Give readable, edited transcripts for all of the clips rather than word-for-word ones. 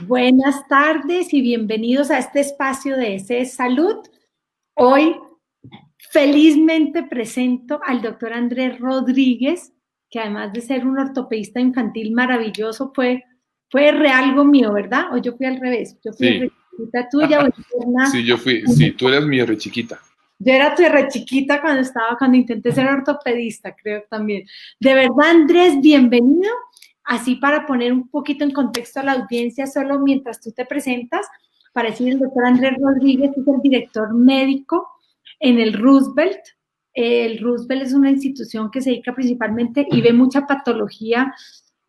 Buenas tardes y bienvenidos a este espacio de ESE Salud. Hoy felizmente presento al doctor Andrés Rodríguez, que además de ser un ortopedista infantil maravilloso, fue algo mío, ¿verdad? O yo fui al revés, yo fui Sí. chiquita tuya. Sí, tú eras mi re chiquita. Yo era tu re chiquita cuando intenté ser ortopedista, creo también. De verdad, Andrés, bienvenido. Así para poner un poquito en contexto a la audiencia, solo mientras tú te presentas, para decir el doctor Andrés Rodríguez es el director médico en el Roosevelt. El Roosevelt es una institución que se dedica principalmente y ve mucha patología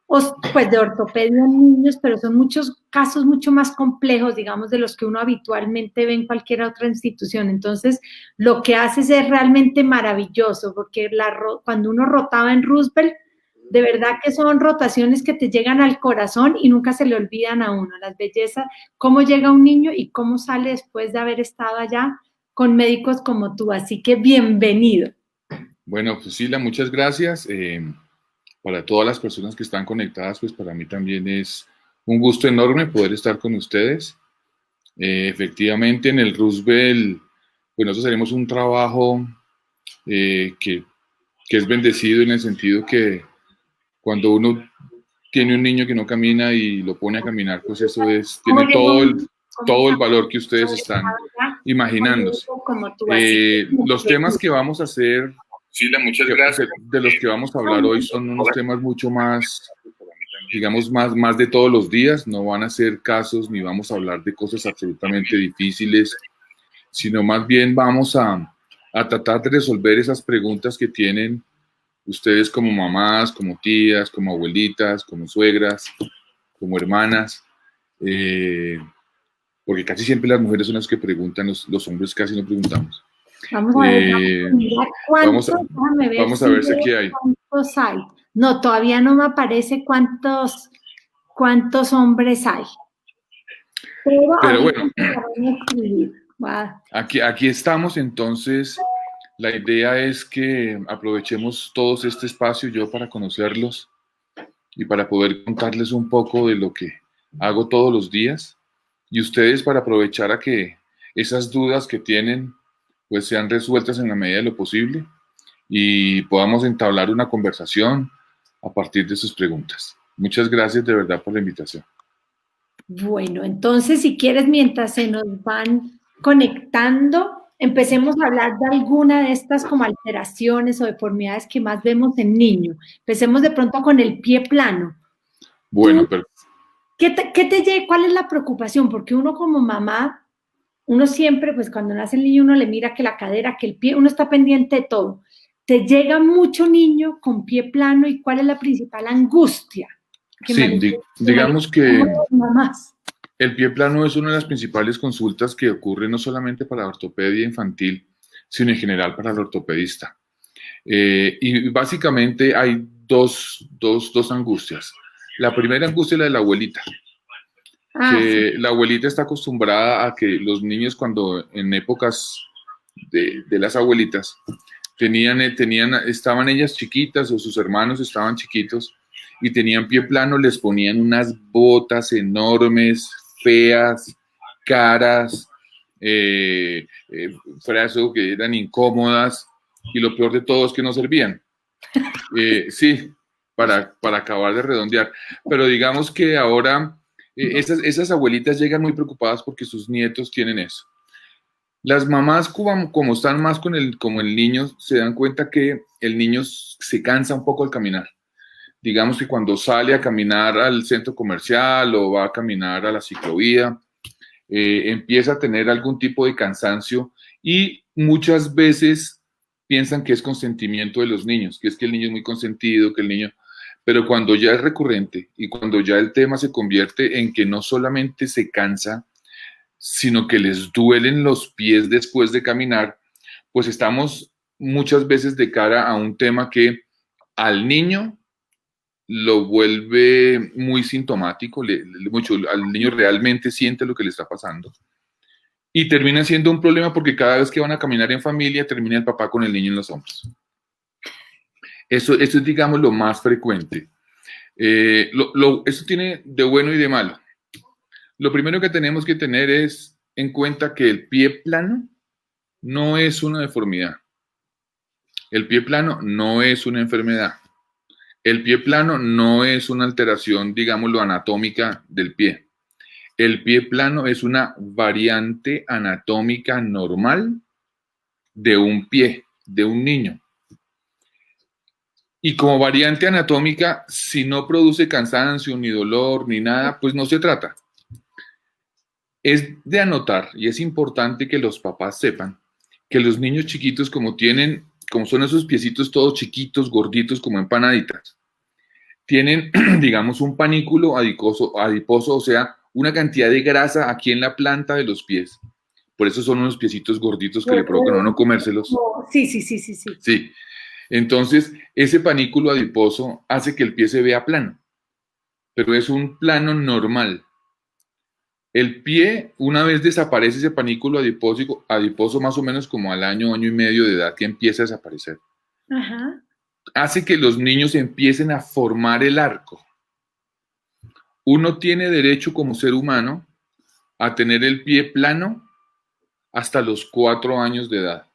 pues de ortopedia en niños, pero son muchos casos mucho más complejos, digamos, de los que uno habitualmente ve en cualquier otra institución. Entonces, lo que haces es realmente maravilloso, porque cuando uno rotaba en Roosevelt, de verdad que son rotaciones que te llegan al corazón y nunca se le olvidan a uno, las bellezas, cómo llega un niño y cómo sale después de haber estado allá con médicos como tú. Así que bienvenido. Bueno, Priscila, muchas gracias. Para todas las personas que están conectadas, pues para mí también es un gusto enorme poder estar con ustedes. Efectivamente, en el Roosevelt, pues nosotros haremos un trabajo que es bendecido en el sentido que cuando uno tiene un niño que no camina y lo pone a caminar, pues eso tiene todo el valor que ustedes están imaginándose. Los temas que vamos a hacer, muchas gracias. De los que vamos a hablar hoy son unos temas mucho más, digamos, más de todos los días. No van a ser casos ni vamos a hablar de cosas absolutamente difíciles, sino más bien vamos a tratar de resolver esas preguntas que tienen ustedes como mamás, como tías, como abuelitas, como suegras, como hermanas, porque casi siempre las mujeres son las que preguntan, los hombres casi no preguntamos. Vamos a ver si aquí hay. ¿Cuántos hay? No, todavía no me aparece cuántos hombres hay. Pero bueno, aquí estamos, entonces la idea es que aprovechemos todos este espacio, yo para conocerlos y para poder contarles un poco de lo que hago todos los días y ustedes para aprovechar a que esas dudas que tienen pues sean resueltas en la medida de lo posible y podamos entablar una conversación a partir de sus preguntas. Muchas gracias de verdad por la invitación. Bueno, entonces si quieres, mientras se nos van conectando, empecemos a hablar de alguna de estas como alteraciones o deformidades que más vemos en niños. Empecemos de pronto con el pie plano. Bueno, pero... ¿Cuál es la preocupación? Porque uno como mamá, uno siempre, pues cuando nace el niño, uno le mira que la cadera, que el pie, uno está pendiente de todo. Te llega mucho niño con pie plano y ¿cuál es la principal angustia? Sí, digamos que el pie plano es una de las principales consultas que ocurre no solamente para la ortopedia infantil, sino en general para el ortopedista. Y básicamente hay dos angustias. La primera angustia es la de la abuelita. Sí. La abuelita está acostumbrada a que los niños cuando en épocas de las abuelitas estaban ellas chiquitas o sus hermanos estaban chiquitos y tenían pie plano, les ponían unas botas enormes, feas, caras, frases que eran incómodas y lo peor de todo es que no servían. Sí, para acabar de redondear. Pero digamos que ahora esas abuelitas llegan muy preocupadas porque sus nietos tienen eso. Las mamás, como están más como el niño, se dan cuenta que el niño se cansa un poco al caminar. Digamos que cuando sale a caminar al centro comercial o va a caminar a la ciclovía, empieza a tener algún tipo de cansancio y muchas veces piensan que es consentimiento de los niños, que es que el niño es muy consentido, que el niño... Pero cuando ya es recurrente y cuando ya el tema se convierte en que no solamente se cansa, sino que les duelen los pies después de caminar, pues estamos muchas veces de cara a un tema que al niño lo vuelve muy sintomático, al niño realmente siente lo que le está pasando. Y termina siendo un problema porque cada vez que van a caminar en familia, termina el papá con el niño en los hombros. Eso es, digamos, lo más frecuente. Esto tiene de bueno y de malo. Lo primero que tenemos que tener es en cuenta que el pie plano no es una deformidad. El pie plano no es una enfermedad. El pie plano no es una alteración, digámoslo, anatómica del pie. El pie plano es una variante anatómica normal de un pie, de un niño. Y como variante anatómica, si no produce cansancio, ni dolor, ni nada, pues no se trata. Es de anotar, y es importante que los papás sepan, que los niños chiquitos, como son esos piecitos todos chiquitos, gorditos, como empanaditas, tienen, digamos, un panículo adiposo, o sea, una cantidad de grasa aquí en la planta de los pies. Por eso son unos piecitos gorditos que le provocan a uno comérselos. Sí. Sí. Entonces, ese panículo adiposo hace que el pie se vea plano, pero es un plano normal. El pie, una vez desaparece ese panículo adiposo más o menos como al año y medio de edad que empieza a desaparecer, Ajá. hace que los niños empiecen a formar el arco. Uno tiene derecho como ser humano a tener el pie plano hasta los 4 años de edad.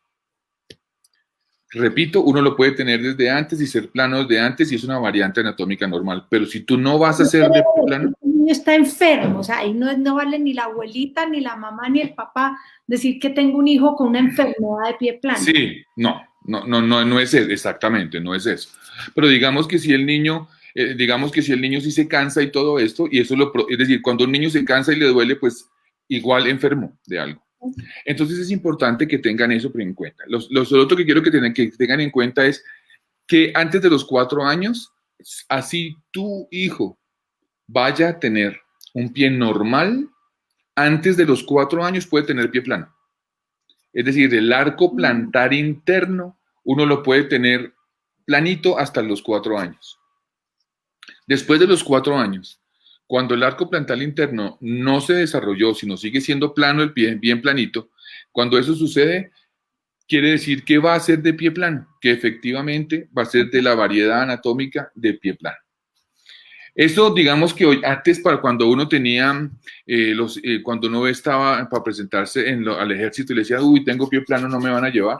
Repito, uno lo puede tener desde antes y ser plano desde antes y es una variante anatómica normal, pero si tú no vas a ser de plano... El niño está enfermo, o sea, ahí no vale ni la abuelita, ni la mamá, ni el papá decir que tengo un hijo con una enfermedad de pie plano. Sí, no es eso, exactamente, no es eso. Pero digamos que si el niño sí se cansa y todo esto, y eso es decir, cuando un niño se cansa y le duele, pues igual enfermo de algo. Entonces es importante que tengan eso en cuenta. Lo otro que quiero que tengan en cuenta es que antes de los 4 años, así tu hijo vaya a tener un pie normal, antes de los 4 años puede tener pie plano. Es decir, el arco plantar interno uno lo puede tener planito hasta los 4 años. Después de los 4 años, cuando el arco plantar interno no se desarrolló, sino sigue siendo plano el pie, bien planito, cuando eso sucede, quiere decir que va a ser de pie plano, que efectivamente va a ser de la variedad anatómica de pie plano. Eso, digamos que hoy, antes para cuando uno tenía, cuando uno estaba para presentarse al ejército y le decía, uy, tengo pie plano, no me van a llevar,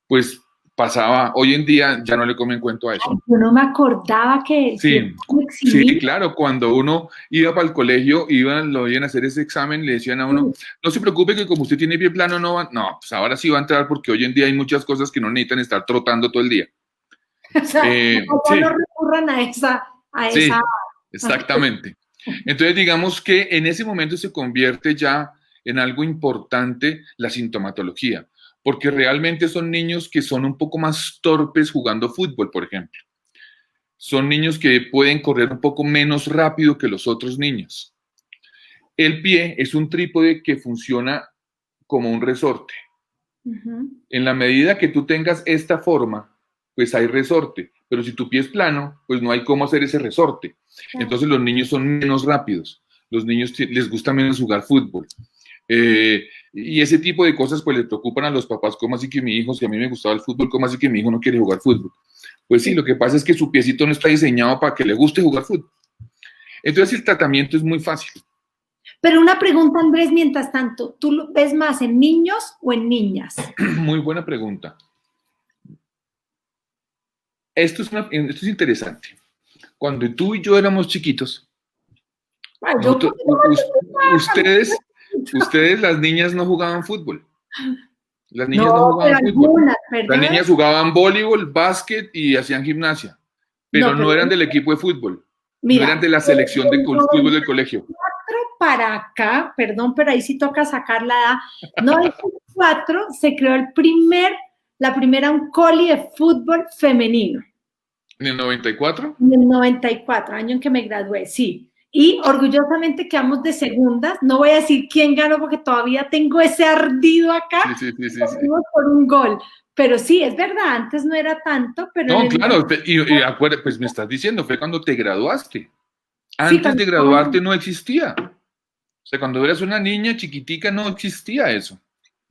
pues pasaba, hoy en día ya no le comen cuento a eso. Ay, yo no me acordaba que... Sí, claro, cuando uno iba para el colegio, lo iban a hacer ese examen, le decían a uno, no se preocupe que como usted tiene pie plano, pues ahora sí va a entrar porque hoy en día hay muchas cosas que no necesitan estar trotando todo el día. O sea, no recurran a esa... Sí, exactamente. Entonces, digamos que en ese momento se convierte ya en algo importante la sintomatología, porque realmente son niños que son un poco más torpes jugando fútbol, por ejemplo. Son niños que pueden correr un poco menos rápido que los otros niños. El pie es un trípode que funciona como un resorte. En la medida que tú tengas esta forma, pues hay resorte. Pero si tu pie es plano, pues no hay cómo hacer ese resorte. Entonces los niños son menos rápidos. Los niños les gusta menos jugar fútbol. Y ese tipo de cosas pues le preocupan a los papás. ¿Cómo así que mi hijo, si a mí me gustaba el fútbol, cómo así que mi hijo no quiere jugar fútbol? Pues sí, lo que pasa es que su piecito no está diseñado para que le guste jugar fútbol. Entonces el tratamiento es muy fácil. Pero una pregunta, Andrés, mientras tanto, ¿tú lo ves más en niños o en niñas? Muy buena pregunta. Esto es interesante. Cuando tú y yo éramos chiquitos, ustedes, las niñas, no jugaban fútbol. Las niñas no jugaban fútbol. Las niñas jugaban voleibol, básquet y hacían gimnasia. Pero no eran del equipo de fútbol. Mira, no eran de la selección de fútbol del colegio. Para acá, perdón, pero ahí sí toca sacar la edad. No, en 2004 se creó la primera uncoli de fútbol femenino. ¿En el 94? En el 94, año en que me gradué, sí. Y orgullosamente quedamos de segundas. No voy a decir quién ganó porque todavía tengo ese ardido acá. Sí. Por un gol. Pero sí, es verdad, antes no era tanto, pero... No, claro, y acuérdate, pues me estás diciendo, fue cuando te graduaste. Antes de graduarte no existía. O sea, cuando eras una niña chiquitica no existía eso.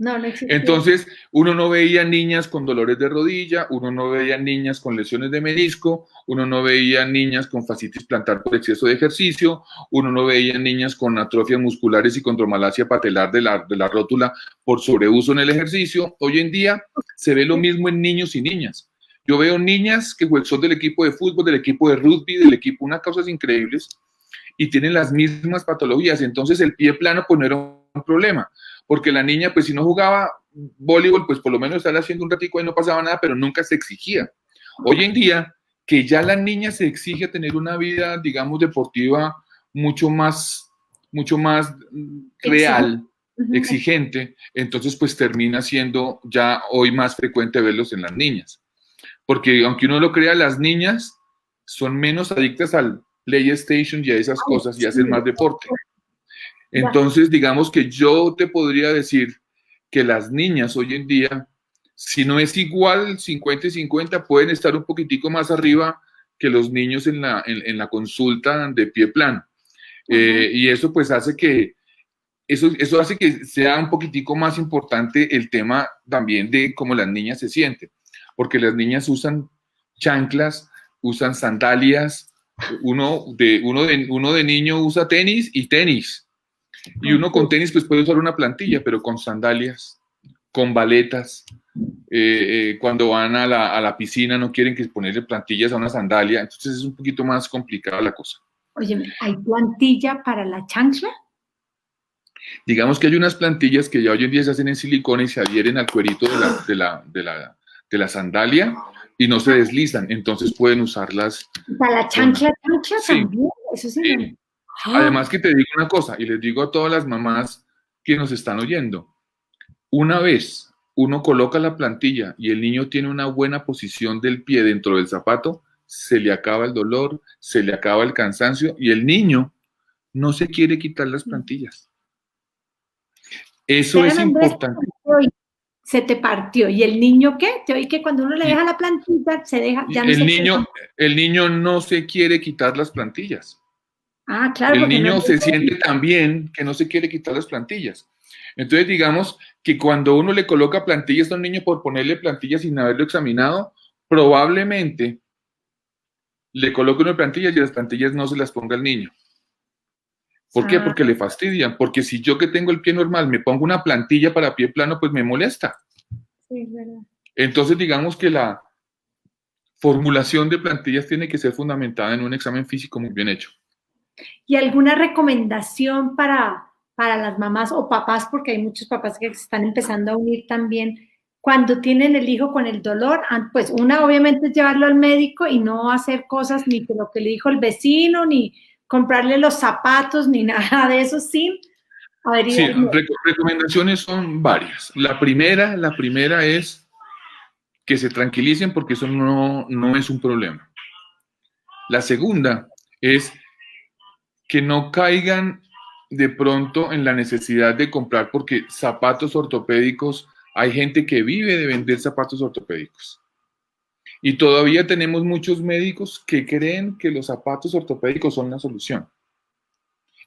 No, no existía. Entonces, uno no veía niñas con dolores de rodilla, uno no veía niñas con lesiones de menisco, uno no veía niñas con fascitis plantar por exceso de ejercicio, uno no veía niñas con atrofias musculares y condromalacia patelar de la rótula por sobreuso en el ejercicio. Hoy en día se ve lo mismo en niños y niñas. Yo veo niñas que son del equipo de fútbol, del equipo de rugby, del equipo, unas cosas increíbles, y tienen las mismas patologías. Entonces, el pie plano pues no era un problema, porque la niña, pues si no jugaba voleibol, pues por lo menos estar haciendo un ratico y no pasaba nada, pero nunca se exigía. Hoy en día, que ya la niña se exige tener una vida, digamos, deportiva mucho más real, exigente, entonces pues termina siendo ya hoy más frecuente verlos en las niñas. Porque aunque uno lo crea, las niñas son menos adictas al PlayStation y a esas cosas y hacen más deporte. Entonces, digamos que yo te podría decir que las niñas hoy en día, si no es igual 50 y 50, pueden estar un poquitico más arriba que los niños en la consulta de pie plano. Y eso pues hace que, eso hace que sea un poquitico más importante el tema también de cómo las niñas se sienten, porque las niñas usan chanclas, usan sandalias, uno de niño usa tenis y tenis. Y uno con tenis pues puede usar una plantilla, pero con sandalias, con baletas. Cuando van a la piscina no quieren que ponerle plantillas a una sandalia, entonces es un poquito más complicada la cosa. Oye, ¿hay plantilla para la chancla? Digamos que hay unas plantillas que ya hoy en día se hacen en silicona y se adhieren al cuerito de la sandalia y no se deslizan, entonces pueden usarlas. ¿Para la chancla sí, también? Eso sí. Además que te digo una cosa, y les digo a todas las mamás que nos están oyendo, una vez uno coloca la plantilla y el niño tiene una buena posición del pie dentro del zapato, se le acaba el dolor, se le acaba el cansancio y el niño no se quiere quitar las plantillas. Eso es importante. Se te partió. ¿Y el niño qué? Te oí que cuando uno le deja la plantilla, se deja. Ya no el niño no se quiere quitar las plantillas. Ah, claro. El niño se siente tan bien que no se quiere quitar las plantillas. Entonces, digamos que cuando uno le coloca plantillas a un niño por ponerle plantillas sin haberlo examinado, probablemente le coloque una plantilla y las plantillas no se las ponga al niño. ¿Por qué? Porque le fastidian. Porque si yo que tengo el pie normal me pongo una plantilla para pie plano, pues me molesta. Sí, es verdad. Entonces, digamos que la formulación de plantillas tiene que ser fundamentada en un examen físico muy bien hecho. ¿Y alguna recomendación para las mamás o papás, porque hay muchos papás que se están empezando a unir también, cuando tienen el hijo con el dolor? Pues una obviamente es llevarlo al médico y no hacer cosas ni que lo que le dijo el vecino, ni comprarle los zapatos, ni nada de eso, sin averiguar. Sí, recomendaciones son varias. La primera es que se tranquilicen porque eso no es un problema. La segunda es que no caigan de pronto en la necesidad de comprar, porque zapatos ortopédicos, hay gente que vive de vender zapatos ortopédicos. Y todavía tenemos muchos médicos que creen que los zapatos ortopédicos son la solución.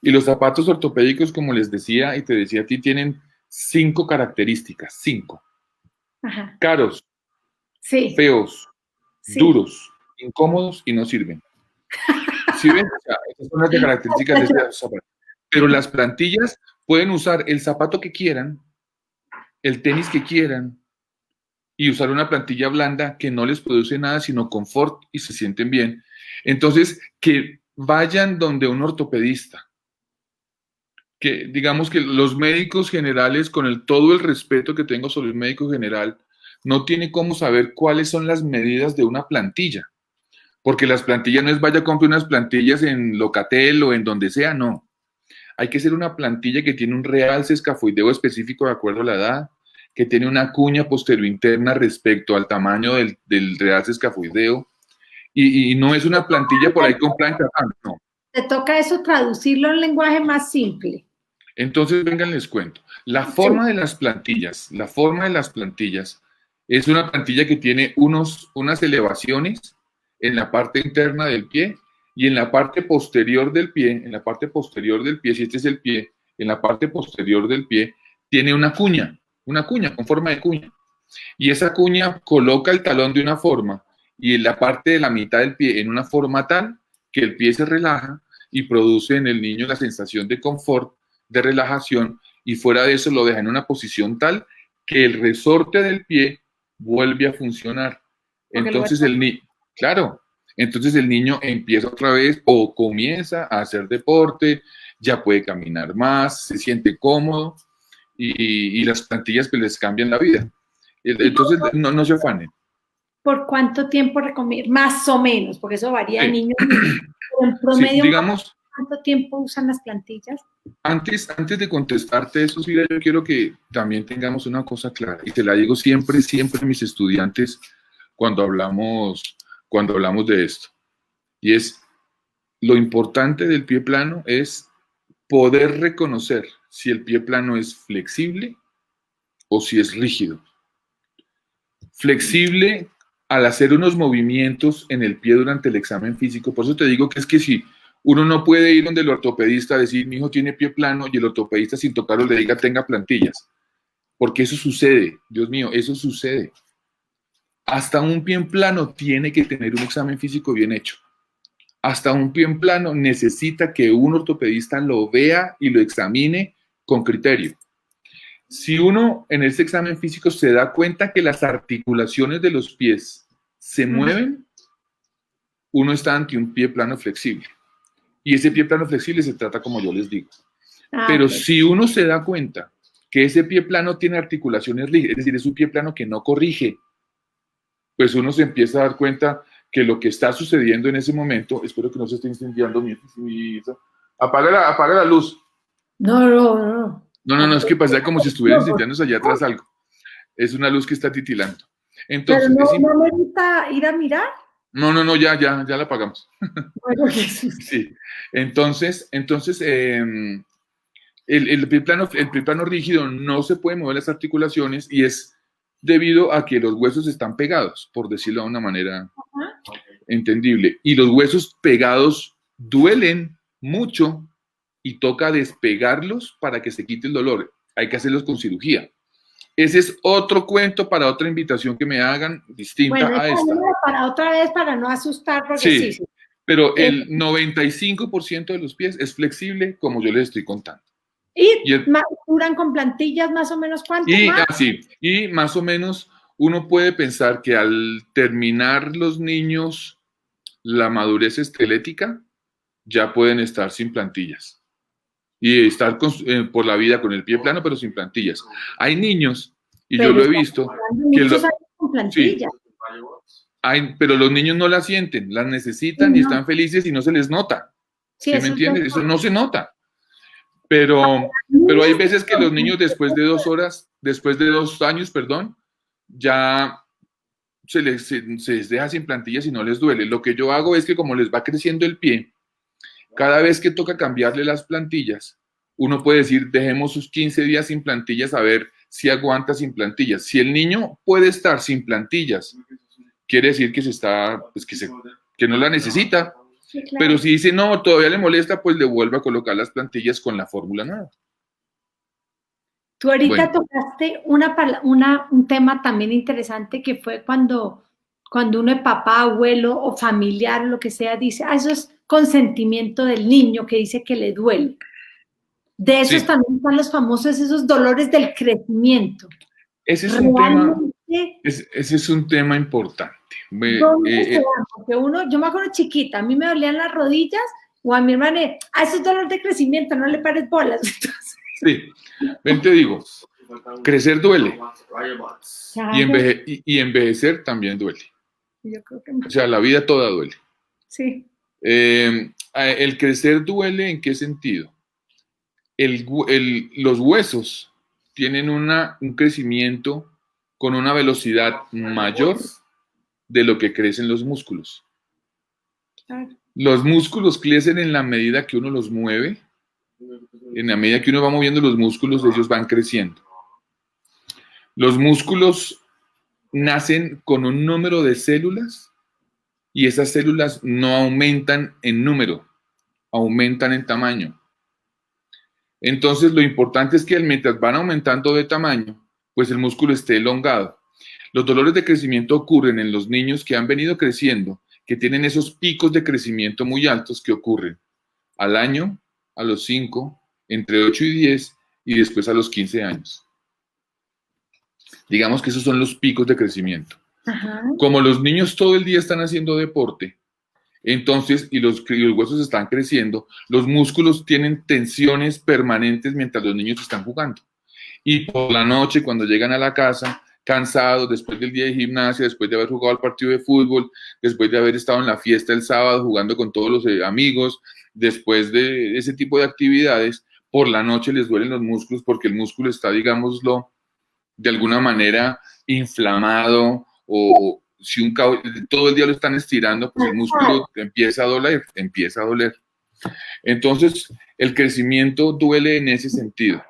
Y los zapatos ortopédicos, como les decía y te decía a ti, tienen 5 características, 5. Ajá. Caros, sí. feos, sí. Duros, incómodos y no sirven. ¿Sí ven? O sea, esas son las características de esos zapatos. Pero las plantillas pueden usar el zapato que quieran, el tenis que quieran, y usar una plantilla blanda que no les produce nada sino confort y se sienten bien. Entonces, que vayan donde un ortopedista. Que digamos que los médicos generales, con todo el respeto que tengo sobre el médico general, no tiene cómo saber cuáles son las medidas de una plantilla. Porque las plantillas no es vaya a comprar unas plantillas en Locatel o en donde sea, no. Hay que ser una plantilla que tiene un realce escafoideo específico de acuerdo a la edad, que tiene una cuña posterointerna respecto al tamaño del realce escafoideo, y no es una plantilla por ahí con plancha, no. Te toca eso traducirlo en lenguaje más simple. Entonces, vengan, les cuento. La forma de las plantillas es una plantilla que tiene unas elevaciones en la parte interna del pie y en la parte posterior del pie, si este es el pie, en la parte posterior del pie, tiene una cuña. una cuña con forma de cuña. Y esa cuña coloca el talón de una forma y la parte de la mitad del pie en una forma tal que el pie se relaja y produce en el niño la sensación de confort, de relajación, y fuera de eso lo deja en una posición tal que el resorte del pie vuelve a funcionar. Entonces claro, entonces el niño empieza otra vez o comienza a hacer deporte, ya puede caminar más, se siente cómodo y las plantillas pues les cambian la vida. Entonces no se afanen. ¿Por cuánto tiempo recomiendo? Más o menos, porque eso varía de niño a niño. Pero en Sí, promedio, digamos, ¿cuánto tiempo usan las plantillas? antes de contestarte eso, Silvia, yo quiero que también tengamos una cosa clara, y te la digo siempre, siempre a mis estudiantes cuando hablamos de esto, y es, lo importante del pie plano es poder reconocer si el pie plano es flexible o si es rígido. Flexible al hacer unos movimientos en el pie durante el examen físico. Por eso te digo que es que si uno no puede ir donde el ortopedista a decir, mi hijo tiene pie plano, y el ortopedista sin tocarlo le diga, tenga plantillas. Porque eso sucede, Dios mío, eso sucede. Hasta un pie plano tiene que tener un examen físico bien hecho. Hasta un pie plano necesita que un ortopedista lo vea y lo examine con criterio. Si uno en ese examen físico se da cuenta que las articulaciones de los pies se mueven, uno está ante un pie plano flexible. Y ese pie plano flexible se trata como yo les digo. Pero si uno se da cuenta que ese pie plano tiene articulaciones rígidas, es decir, es un pie plano que no corrige, pues uno se empieza a dar cuenta que lo que está sucediendo en ese momento, espero que no se esté incendiando apaga la luz. No. No, es que pasa como si estuviera incendiándose allá atrás algo. Es una luz que está titilando. Entonces, ¿pero no necesita ir a mirar? No, ya la apagamos. Bueno, sí. Entonces el pie plano rígido no se puede mover las articulaciones y es debido a que los huesos están pegados, por decirlo de una manera entendible. Y los huesos pegados duelen mucho y toca despegarlos para que se quite el dolor. Hay que hacerlos con cirugía. Ese es otro cuento para otra invitación que me hagan distinta a esta. Para otra vez, para no asustar, porque sí. Pero el 95% de los pies es flexible, como yo les estoy contando. ¿Y duran con plantillas más o menos cuánto más? Y más o menos uno puede pensar que al terminar los niños la madurez esquelética, ya pueden estar sin plantillas. Y estar por la vida con el pie plano, pero sin plantillas. Hay niños, y yo lo he visto, con plantillas. Pero los niños no las sienten, las necesitan y están felices y no se les nota. ¿Sí me entiendes? Eso no se nota. Pero hay veces que los niños después de 2 años, ya se les deja sin plantillas y no les duele. Lo que yo hago es que como les va creciendo el pie, cada vez que toca cambiarle las plantillas, uno puede decir, dejemos sus 15 días sin plantillas a ver si aguanta sin plantillas. Si el niño puede estar sin plantillas, quiere decir que que no la necesita. Sí, claro. Pero si dice, no, todavía le molesta, pues le vuelve a colocar las plantillas con la fórmula nueva. Tú ahorita tocaste un tema también interesante que fue cuando uno es papá, abuelo o familiar, lo que sea, dice, eso es consentimiento del niño que dice que le duele. De esos también están los famosos, esos dolores del crecimiento. Ese es un tema importante. Porque yo me acuerdo chiquita, a mí me dolían las rodillas o a mi hermana, eso es dolor de crecimiento, no le pares bolas. Entonces, sí, ven te digo, crecer duele y envejecer también duele. Yo creo que o sea, la vida toda duele. Sí. El crecer duele, ¿en qué sentido? Los huesos tienen un crecimiento con una velocidad mayor de lo que crecen los músculos. Claro. Los músculos crecen en la medida que uno los mueve. En la medida que uno va moviendo los músculos, ellos van creciendo. Los músculos nacen con un número de células y esas células no aumentan en número, aumentan en tamaño. Entonces, lo importante es que mientras van aumentando de tamaño, pues el músculo esté elongado. Los dolores de crecimiento ocurren en los niños que han venido creciendo, que tienen esos picos de crecimiento muy altos que ocurren al año, a los 5, entre 8 y 10 y después a los 15 años. Digamos que esos son los picos de crecimiento. Ajá. Como los niños todo el día están haciendo deporte, entonces, y los huesos están creciendo, los músculos tienen tensiones permanentes mientras los niños están jugando. Y por la noche, cuando llegan a la casa, cansados, después del día de gimnasia, después de haber jugado el partido de fútbol, después de haber estado en la fiesta el sábado jugando con todos los amigos, después de ese tipo de actividades, por la noche les duelen los músculos porque el músculo está, digámoslo, de alguna manera inflamado o si todo el día lo están estirando, pues el músculo empieza a doler. Entonces, el crecimiento duele en ese sentido,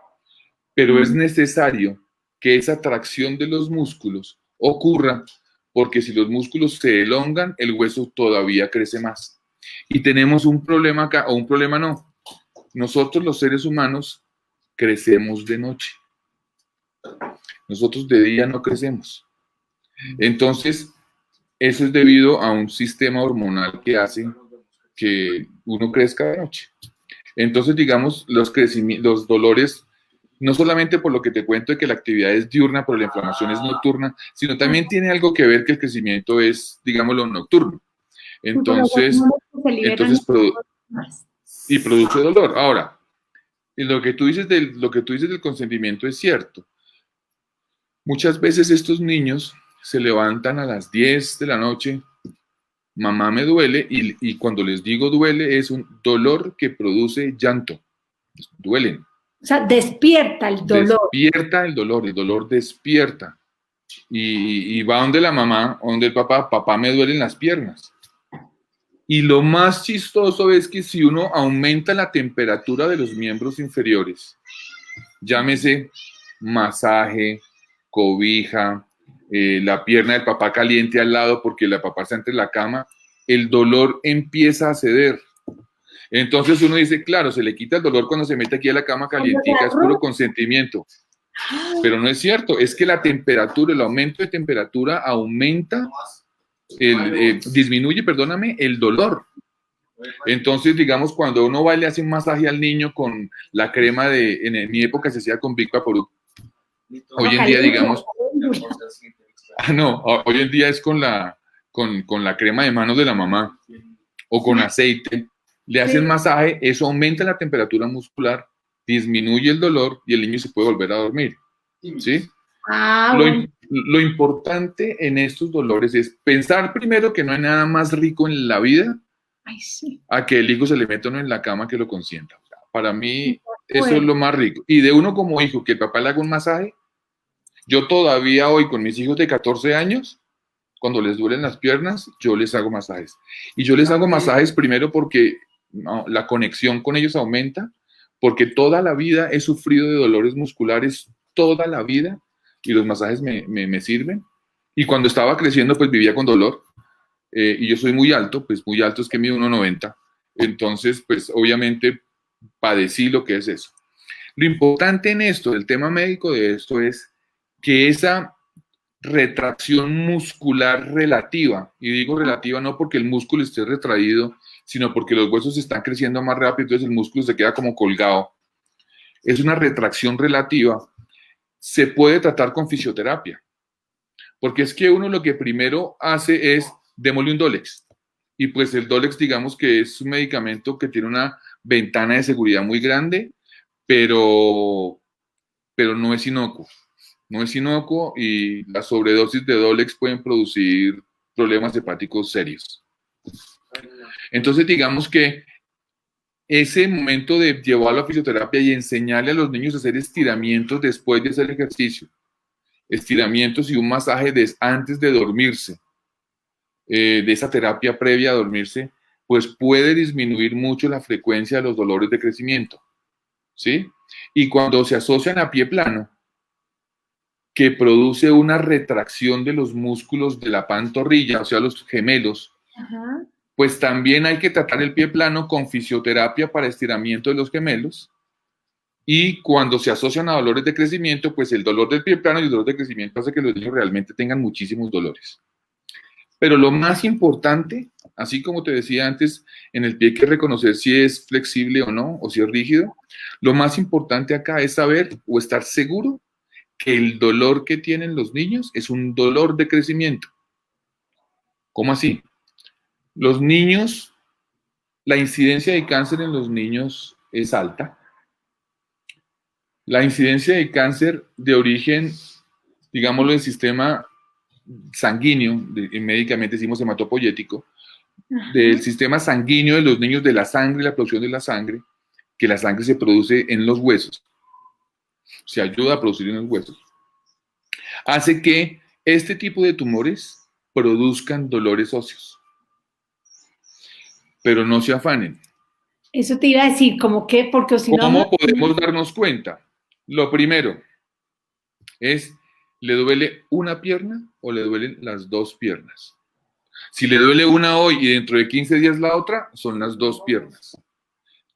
pero es necesario que esa tracción de los músculos ocurra porque si los músculos se elongan, el hueso todavía crece más. Y tenemos un problema acá, o un problema no. Nosotros los seres humanos crecemos de noche. Nosotros de día no crecemos. Entonces, eso es debido a un sistema hormonal que hace que uno crezca de noche. Entonces, digamos, los dolores, no solamente por lo que te cuento de que la actividad es diurna, pero la inflamación es nocturna, sino también tiene algo que ver que el crecimiento es, digámoslo, nocturno. Entonces, y produce dolor. Ahora, lo que tú dices del consentimiento es cierto. Muchas veces estos niños se levantan a las 10 de la noche, mamá me duele, y cuando les digo duele es un dolor que produce llanto. Duelen. O sea, despierta el dolor. Despierta el dolor despierta. Y va donde la mamá, donde el papá me duelen las piernas. Y lo más chistoso es que si uno aumenta la temperatura de los miembros inferiores, llámese masaje, cobija, la pierna del papá caliente al lado porque la papá está entre la cama, el dolor empieza a ceder. Entonces uno dice, claro, se le quita el dolor cuando se mete aquí a la cama calientica, es puro consentimiento. Pero no es cierto, es que la temperatura, el aumento de temperatura aumenta, disminuye, el dolor. Entonces, digamos, cuando uno va y le hace un masaje al niño con la crema en mi época se hacía con Big Vaporub. Hoy en día, digamos, hoy en día es con la crema de manos de la mamá o con aceite. Le hacen masaje, eso aumenta la temperatura muscular, disminuye el dolor y el niño se puede volver a dormir. ¿Sí? Lo importante en estos dolores es pensar primero que no hay nada más rico en la vida a que el hijo se le meta uno en la cama que lo consienta. O sea, para mí eso es lo más rico. Y de uno como hijo, que el papá le haga un masaje, yo todavía hoy con mis hijos de 14 años, cuando les duelen las piernas, yo les hago masajes. Y yo les hago masajes primero porque la conexión con ellos aumenta, porque toda la vida he sufrido de dolores musculares, toda la vida, y los masajes me sirven. Y cuando estaba creciendo, pues vivía con dolor. Y yo soy muy alto, pues muy alto es que mido 1,90. Entonces, pues obviamente padecí lo que es eso. Lo importante en esto, el tema médico de esto es que esa retracción muscular relativa, y digo relativa no porque el músculo esté retraído, sino porque los huesos están creciendo más rápido, entonces el músculo se queda como colgado. Es una retracción relativa. Se puede tratar con fisioterapia, porque es que uno lo que primero hace es démosle un Dolex, y pues el Dolex digamos que es un medicamento que tiene una ventana de seguridad muy grande, pero no es inocuo. No es inocuo y la sobredosis de Dolex pueden producir problemas hepáticos serios. Entonces, digamos que ese momento de llevarlo a fisioterapia y enseñarle a los niños a hacer estiramientos después de hacer ejercicio, estiramientos y un masaje antes de dormirse, de esa terapia previa a dormirse, pues puede disminuir mucho la frecuencia de los dolores de crecimiento, ¿sí? Y cuando se asocian a pie plano, que produce una retracción de los músculos de la pantorrilla, o sea, los gemelos, pues también hay que tratar el pie plano con fisioterapia para estiramiento de los gemelos Y cuando se asocian a dolores de crecimiento, pues el dolor del pie plano y el dolor de crecimiento hace que los niños realmente tengan muchísimos dolores. Pero lo más importante, así como te decía antes, en el pie hay que reconocer si es flexible o no, o si es rígido. Lo más importante acá es saber o estar seguro que el dolor que tienen los niños es un dolor de crecimiento. ¿Cómo así? Los niños, la incidencia de cáncer en los niños es alta. La incidencia de cáncer de origen, digámoslo, del sistema sanguíneo, médicamente decimos hematopoyético, del sistema sanguíneo de los niños, de la sangre, la producción de la sangre, que la sangre se produce en los huesos, se ayuda a producir en los huesos, hace que este tipo de tumores produzcan dolores óseos. Pero no se afanen. Eso te iba a decir, como que, porque si no... ¿Cómo podemos darnos cuenta? Lo primero es, ¿le duele una pierna o le duelen las dos piernas? Si le duele una hoy y dentro de 15 días la otra, son las dos piernas.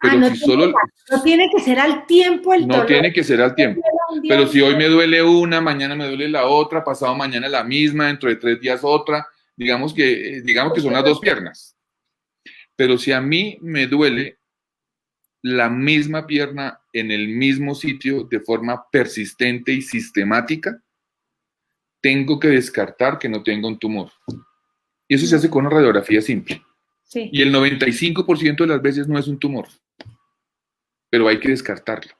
Pero no, no tiene que ser al tiempo el dolor. No tiene que ser al tiempo. Pero si hoy me duele una, mañana me duele la otra, pasado mañana la misma, dentro de 3 días otra, digamos que son las dos piernas. Pero si a mí me duele la misma pierna en el mismo sitio de forma persistente y sistemática, tengo que descartar que no tengo un tumor. Y eso se hace con una radiografía simple. Sí. Y el 95% de las veces no es un tumor, pero hay que descartarlo.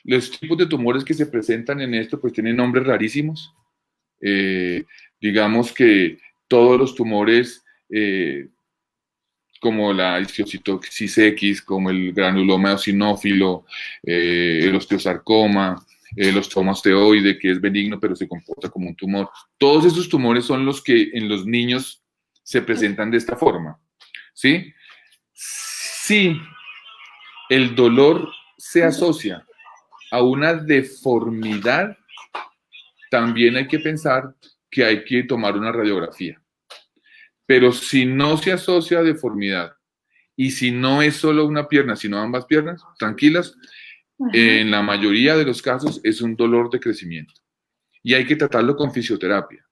Los tipos de tumores que se presentan en esto pues tienen nombres rarísimos. Digamos que todos los tumores como la histiocytosis X, como el granuloma eosinófilo, el osteosarcoma, el osteoma osteoide, que es benigno pero se comporta como un tumor. Todos esos tumores son los que en los niños se presentan de esta forma, ¿sí? Si el dolor se asocia a una deformidad, también hay que pensar que hay que tomar una radiografía. Pero si no se asocia a deformidad y si no es solo una pierna, sino ambas piernas, tranquilas, en la mayoría de los casos es un dolor de crecimiento. Y hay que tratarlo con fisioterapia.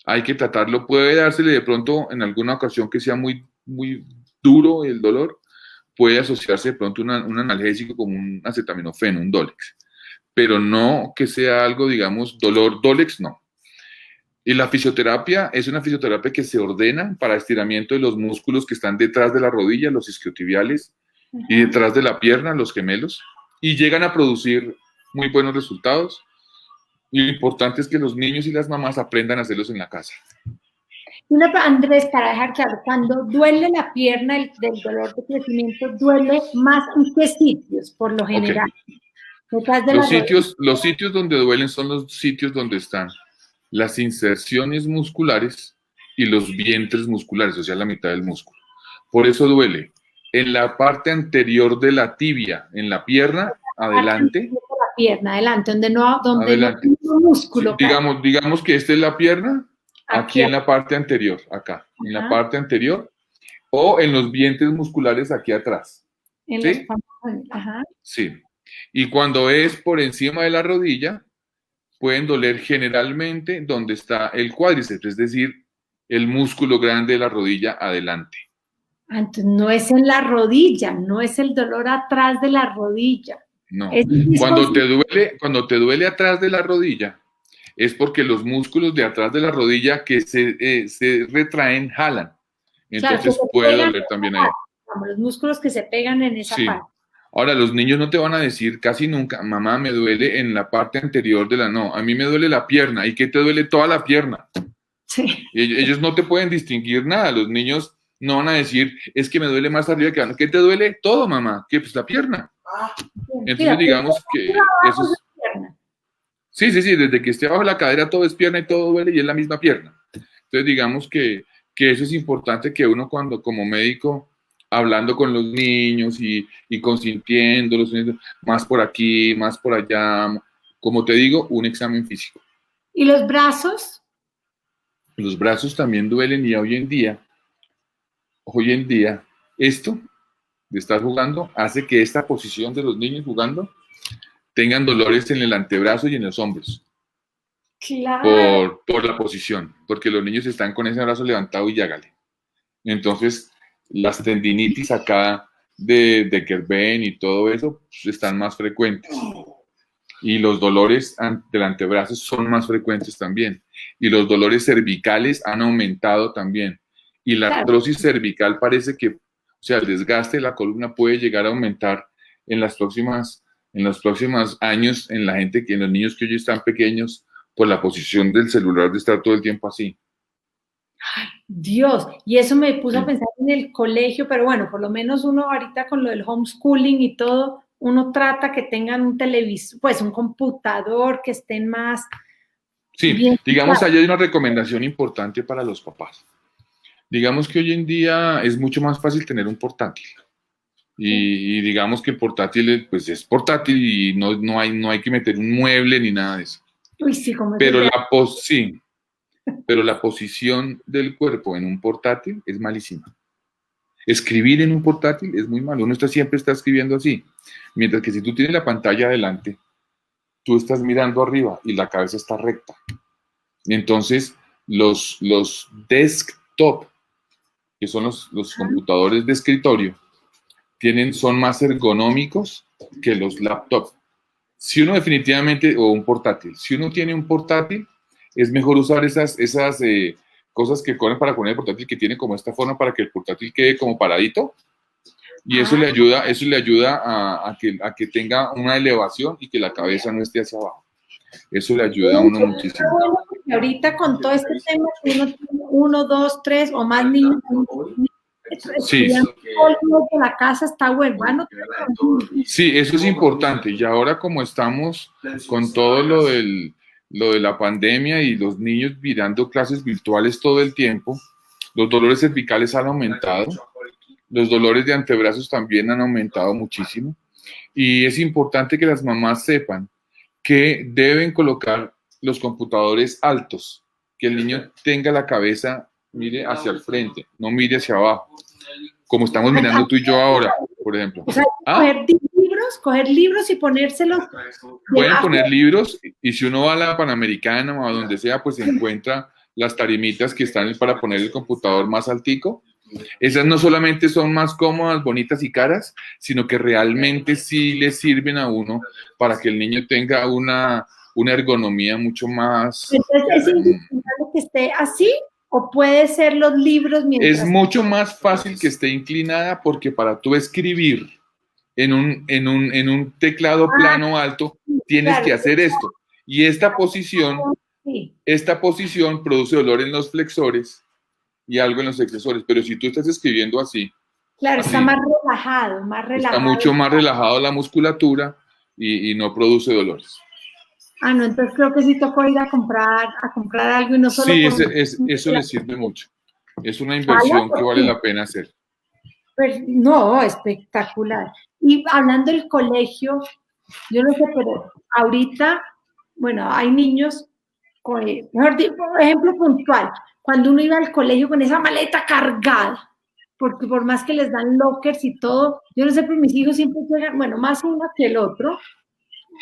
Hay que tratarlo, puede dársele de pronto en alguna ocasión que sea muy, muy duro el dolor, puede asociarse de pronto un analgésico como un acetaminofeno, un Dolex. Pero no que sea algo, digamos, dolor, Dolex no. Y la fisioterapia es una fisioterapia que se ordena para estiramiento de los músculos que están detrás de la rodilla, los isquiotibiales, y detrás de la pierna, los gemelos, y llegan a producir muy buenos resultados. Y lo importante es que los niños y las mamás aprendan a hacerlos en la casa. Andrés, para dejar claro, cuando duele la pierna del dolor de crecimiento, duele más en qué sitios, por lo general. Okay. Los sitios donde duelen son los sitios donde están las inserciones musculares y los vientres musculares, o sea, la mitad del músculo. Por eso duele en la parte anterior de la tibia, en la pierna, adelante. La pierna, adelante, donde no hay músculo. Sí, digamos que esta es la pierna, aquí en la parte anterior, acá, en la parte anterior, o en los vientres musculares aquí atrás. ¿Sí? Sí. Y cuando es por encima de la rodilla, pueden doler generalmente donde está el cuádriceps, es decir, el músculo grande de la rodilla adelante. Entonces no es en la rodilla, no es el dolor atrás de la rodilla. No, cuando te duele atrás de la rodilla, es porque los músculos de atrás de la rodilla que se retraen, jalan. Entonces puede doler también ahí. Los músculos que se pegan en esa parte. Ahora, los niños no te van a decir casi nunca, mamá, me duele en la parte anterior de la... No, a mí me duele la pierna. ¿Y qué te duele toda la pierna? Sí. Ellos no te pueden distinguir nada. Los niños no van a decir, es que me duele más arriba que abajo. ¿Qué te duele? Todo, mamá. ¿Qué? Pues la pierna. Entonces, digamos que eso es... Sí, desde que esté abajo la cadera todo es pierna y todo duele y es la misma pierna. Entonces, digamos que eso es importante que uno cuando como médico... hablando con los niños y consintiéndolos, más por aquí, más por allá. Como te digo, un examen físico. ¿Y los brazos? Los brazos también duelen y hoy en día, esto de estar jugando hace que esta posición de los niños jugando tengan dolores en el antebrazo y en los hombros Claro. por la posición, porque los niños están con ese brazo levantado y hágale. Entonces, las tendinitis acá de Kerben y todo eso pues, están más frecuentes. Y los dolores del antebrazo son más frecuentes también. Y los dolores cervicales han aumentado también. Y la Claro. artrosis cervical parece que, o sea, el desgaste de la columna puede llegar a aumentar en los próximos años en la gente, en los niños que hoy están pequeños, por la posición del celular de estar todo el tiempo así. Dios, y eso me puso a Sí. pensar en el colegio, pero bueno, por lo menos uno ahorita con lo del homeschooling y todo, uno trata que tengan un televisor, pues un computador, que estén más Sí, bien. digamos, ahí hay una recomendación importante para los papás. Digamos que hoy en día es mucho más fácil tener un portátil. Y digamos que el portátil pues es portátil y no hay que meter un mueble ni nada de eso. Uy, sí, como es el Pero de... sí, pero la posición del cuerpo en un portátil es malísima. Escribir en un portátil es muy malo. Uno siempre está escribiendo así. Mientras que si tú tienes la pantalla adelante, tú estás mirando arriba y la cabeza está recta. Entonces, los desktop, que son los computadores de escritorio, son más ergonómicos que los laptops. Si uno definitivamente, o un portátil, si uno tiene un portátil, es mejor usar esas cosas que corren para poner el portátil, que tiene como esta forma para que el portátil quede como paradito, y eso le ayuda a que tenga una elevación y que la cabeza no esté hacia abajo. Eso le ayuda a uno muchísimo. Bueno, porque ahorita con todo este tema, que uno tiene uno, dos, tres o más niños Sí, estudiando todo de la casa, está bueno. sí, eso es importante. Y ahora como estamos con todo lo de la pandemia y los niños mirando clases virtuales todo el tiempo, los dolores cervicales han aumentado, los dolores de antebrazos también han aumentado muchísimo. Y es importante que las mamás sepan que deben colocar los computadores altos, que el niño tenga la cabeza, mire hacia el frente, no mire hacia abajo, como estamos mirando tú y yo ahora, por ejemplo. O sea, ¿Ah? coger libros y ponérselos Pueden debajo. poner libros y si uno va a la Panamericana o a donde sea, pues encuentra las tarimitas que están para poner el computador más altico. Esas no solamente son más cómodas, bonitas y caras, sino que realmente sí le sirven a uno para que el niño tenga una ergonomía mucho más... Entonces, ¿es indispensable que esté así o puede ser los libros Es mientras... mucho más fácil que esté inclinada porque para tú escribir en un teclado Ah, plano alto, tienes claro, que hacer esto. Y sí. esta posición produce dolor en los flexores y algo en los extensores. Pero si tú estás escribiendo así, Claro, está así, más está relajado. mucho más relajado la musculatura y no produce dolores. Ah, no, entonces creo que sí tocó ir a comprar algo y no solo Sí, por un... eso le sirve mucho. Es una Vaya, inversión que vale la pena hacer. pues, no, espectacular. Y hablando del colegio, yo no sé, pero ahorita, bueno, hay niños, mejor dicho, ejemplo puntual, cuando uno iba al colegio con esa maleta cargada, porque por más que les dan lockers y todo, yo no sé, pero mis hijos siempre juegan, bueno, más uno que el otro,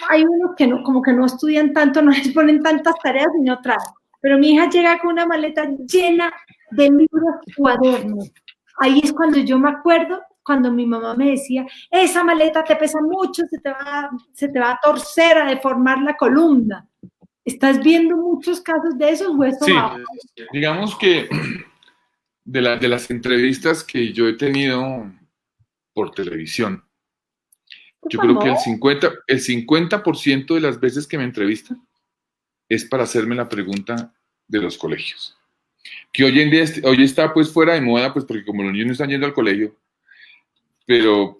hay unos que no, como que no estudian tanto, no les ponen tantas tareas y no traen. Pero mi hija llega con una maleta llena de libros, cuadernos. Ahí es cuando yo me acuerdo, cuando mi mamá me decía, esa maleta te pesa mucho, se te va a torcer, a deformar la columna. ¿Estás viendo muchos casos de esos o eso Sí, va? digamos que de las entrevistas que yo he tenido por televisión, ¿Qué yo creo que famoso? el 50% de las veces que me entrevistan es para hacerme la pregunta de los colegios. Que hoy en día hoy está pues fuera de moda, pues porque como los niños no están yendo al colegio, pero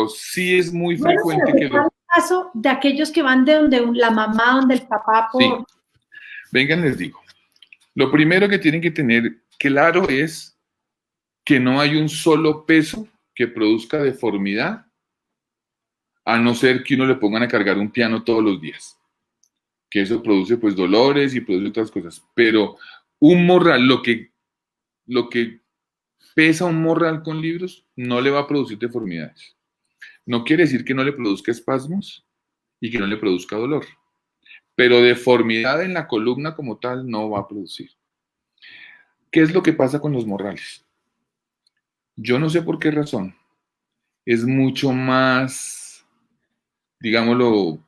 sí es muy Bueno, pero frecuente ¿qué que tal el caso de aquellos que van de donde la mamá, donde el papá, sí, por... vengan, les digo. Lo primero que tienen que tener claro es que no hay un solo peso que produzca deformidad, a no ser que uno le pongan a cargar un piano todos los días, que eso produce pues dolores y produce otras cosas, pero un morral, lo que pesa un morral con libros, no le va a producir deformidades. No quiere decir que no le produzca espasmos y que no le produzca dolor. Pero deformidad en la columna como tal no va a producir. ¿Qué es lo que pasa con los morrales? Yo no sé por qué razón. Es mucho más, digámoslo,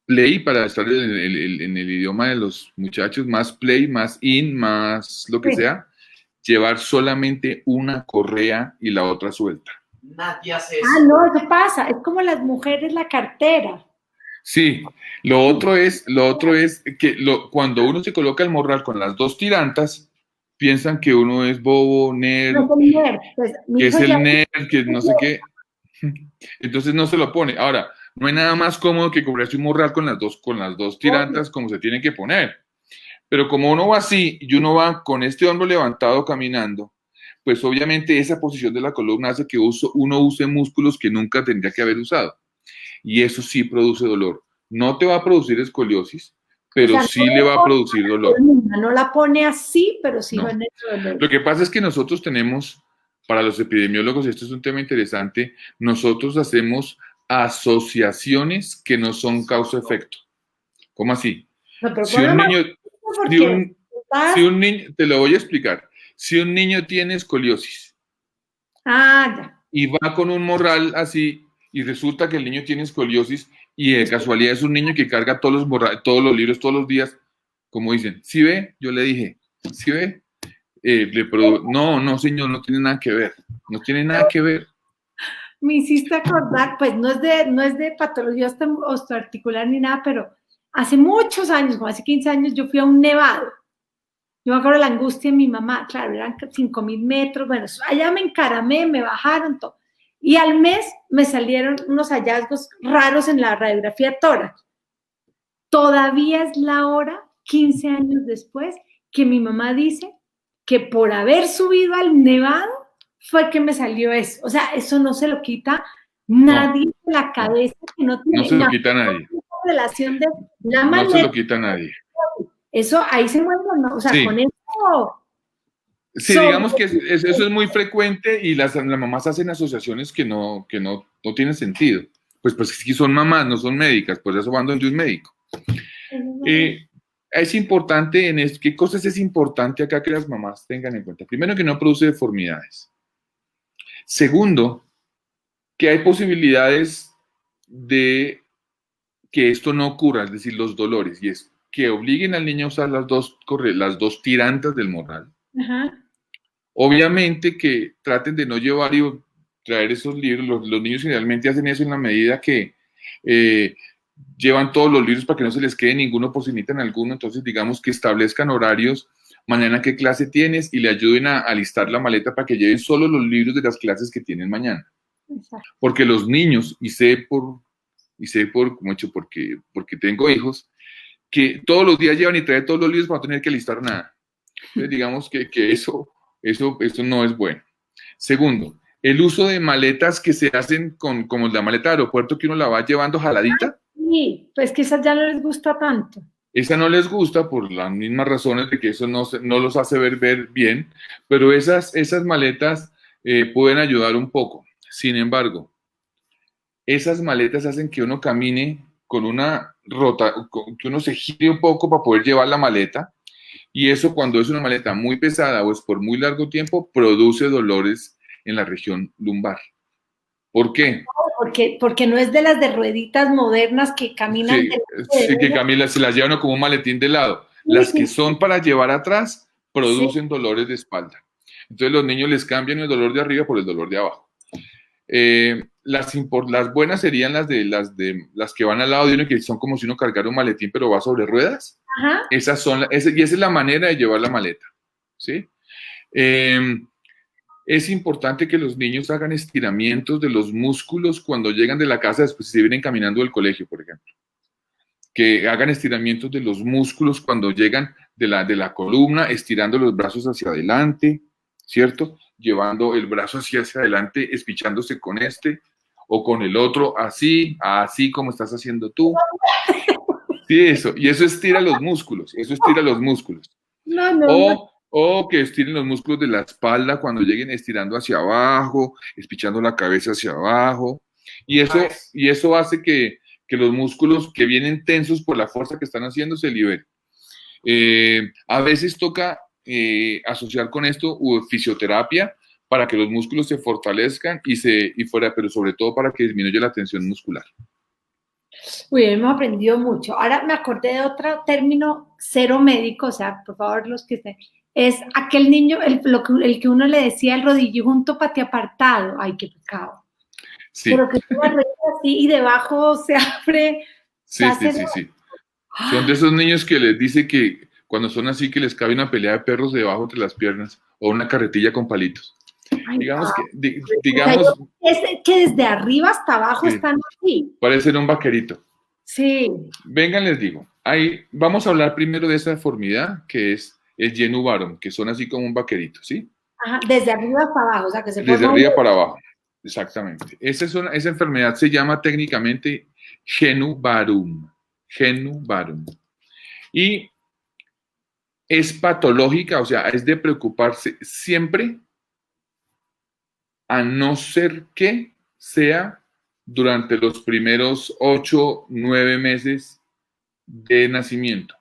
play, para estar en el idioma de los muchachos, más play, más in, más lo que Sí. sea, llevar solamente una correa y la otra suelta. Nadie hace Ah, eso. no, eso pasa. Es como las mujeres la cartera. Sí, lo otro es que cuando uno se coloca el morral con las dos tirantas, piensan que uno es bobo, nerd, No son nerd. Pues, mi que es hijo ya... el nerd, que no sé qué. Entonces no se lo pone. Ahora, no hay nada más cómodo que comprarse un morral con las dos tirantas como se tiene que poner. Pero como uno va así y uno va con este hombro levantado caminando, pues obviamente esa posición de la columna hace que uno use músculos que nunca tendría que haber usado. Y eso sí produce dolor. No te va a producir escoliosis, pero O sea, sí no le va a producir dolor. no la pone así, pero sí No. genera dolor. Lo que pasa es que nosotros tenemos, para los epidemiólogos, esto es un tema interesante, nosotros hacemos asociaciones que no son causa-efecto. ¿Cómo así? No, pero Si ponlo un más niño, porque si un niño, te lo voy a explicar, si un niño tiene escoliosis ya. y va con un morral así y resulta que el niño tiene escoliosis y de casualidad es un niño que carga todos los libros todos los días, como dicen, ¿sí ve? Yo le dije, ¿sí ve? No, señor, no tiene nada que ver, no tiene nada que ver. Me hiciste acordar, pues no es de patología osteoarticular ni nada, pero hace muchos años, como hace 15 años, yo fui a un nevado. Yo me acuerdo la angustia de mi mamá, claro, eran 5.000 metros, bueno, allá me encaramé, me bajaron todo. Y al mes me salieron unos hallazgos raros en la radiografía tórax. Todavía es la hora, 15 años después, que mi mamá dice que por haber subido al nevado fue que me salió eso. O sea, eso no se lo quita nadie de la cabeza, que no tiene No se lo quita a nadie. relación de la No manera. se lo quita a nadie. Eso ahí se mueve, ¿no? O sea, Sí. con eso. Sí, digamos que eso es muy frecuente y las mamás hacen asociaciones que no tienen sentido. Pues sí son mamás, no son médicas, por eso van donde un médico. Es importante ¿qué cosas es importante acá que las mamás tengan en cuenta? Primero, que no produce deformidades. Segundo, que hay posibilidades de que esto no ocurra, es decir, los dolores, y es que obliguen al niño a usar las dos tirantas del morral. Ajá. Obviamente que traten de no llevar y traer esos libros. Los niños generalmente hacen eso en la medida que llevan todos los libros para que no se les quede ninguno por si necesitan alguno. Entonces, digamos que establezcan horarios, mañana qué clase tienes, y le ayuden a alistar la maleta para que lleven solo los libros de las clases que tienen mañana. Exacto. Porque los niños, y sé mucho porque tengo hijos, que todos los días llevan y traen todos los libros para no tener que alistar nada. Entonces, digamos que eso no es bueno. Segundo, el uso de maletas que se hacen como la maleta de aeropuerto que uno la va llevando jaladita. Sí, pues que esas ya no les gusta tanto. Esa no les gusta por las mismas razones de que eso no los hace ver bien, pero esas maletas pueden ayudar un poco. Sin embargo, esas maletas hacen que uno camine con que uno se gire un poco para poder llevar la maleta. Y eso, cuando es una maleta muy pesada o es por muy largo tiempo, produce dolores en la región lumbar. ¿Por qué? Porque no es de las de rueditas modernas que caminan. Sí, que Camila se las llevan como un maletín de lado. Las que son para llevar atrás producen dolores de espalda. Entonces los niños les cambian el dolor de arriba por el dolor de abajo. Las buenas serían las que van al lado de uno, que son como si uno cargara un maletín pero va sobre ruedas. Ajá. Y esa es la manera de llevar la maleta, ¿sí? Es importante que los niños hagan estiramientos de los músculos cuando llegan de la casa, después si vienen caminando del colegio, por ejemplo. Que hagan estiramientos de los músculos cuando llegan de la columna, estirando los brazos hacia adelante, ¿cierto? Llevando el brazo hacia adelante, espichándose con este o con el otro, así como estás haciendo tú. Sí, eso. Y eso estira los músculos. No. O que estiren los músculos de la espalda cuando lleguen estirando hacia abajo, espichando la cabeza hacia abajo. Y eso hace que que los músculos que vienen tensos por la fuerza que están haciendo se liberen. A veces toca asociar con esto fisioterapia para que los músculos se fortalezcan pero sobre todo para que disminuya la tensión muscular. Uy, hemos aprendido mucho. Ahora me acordé de otro término, cero médico, o sea, por favor, los que estén. Es aquel niño, el que uno le decía el rodillo junto patiapartado. Ay, qué pecado. Sí. Pero que tú la así y debajo se abre. Sí. Son de esos niños que les dice que cuando son así que les cabe una pelea de perros debajo entre las piernas o una carretilla con palitos. Ay, Digamos es que desde arriba hasta abajo están así. Parecen un vaquerito. Sí. Vengan, les digo. Vamos a hablar primero de esa deformidad que es el genu varum, que son así como un vaquerito, ¿sí? Ajá, desde arriba hasta abajo, o sea que se desde arriba para abajo, exactamente. Esa enfermedad se llama técnicamente genu varum. Genu varum. Y es patológica, o sea, es de preocuparse siempre, a no ser que sea durante los primeros 8, 9 meses de nacimiento.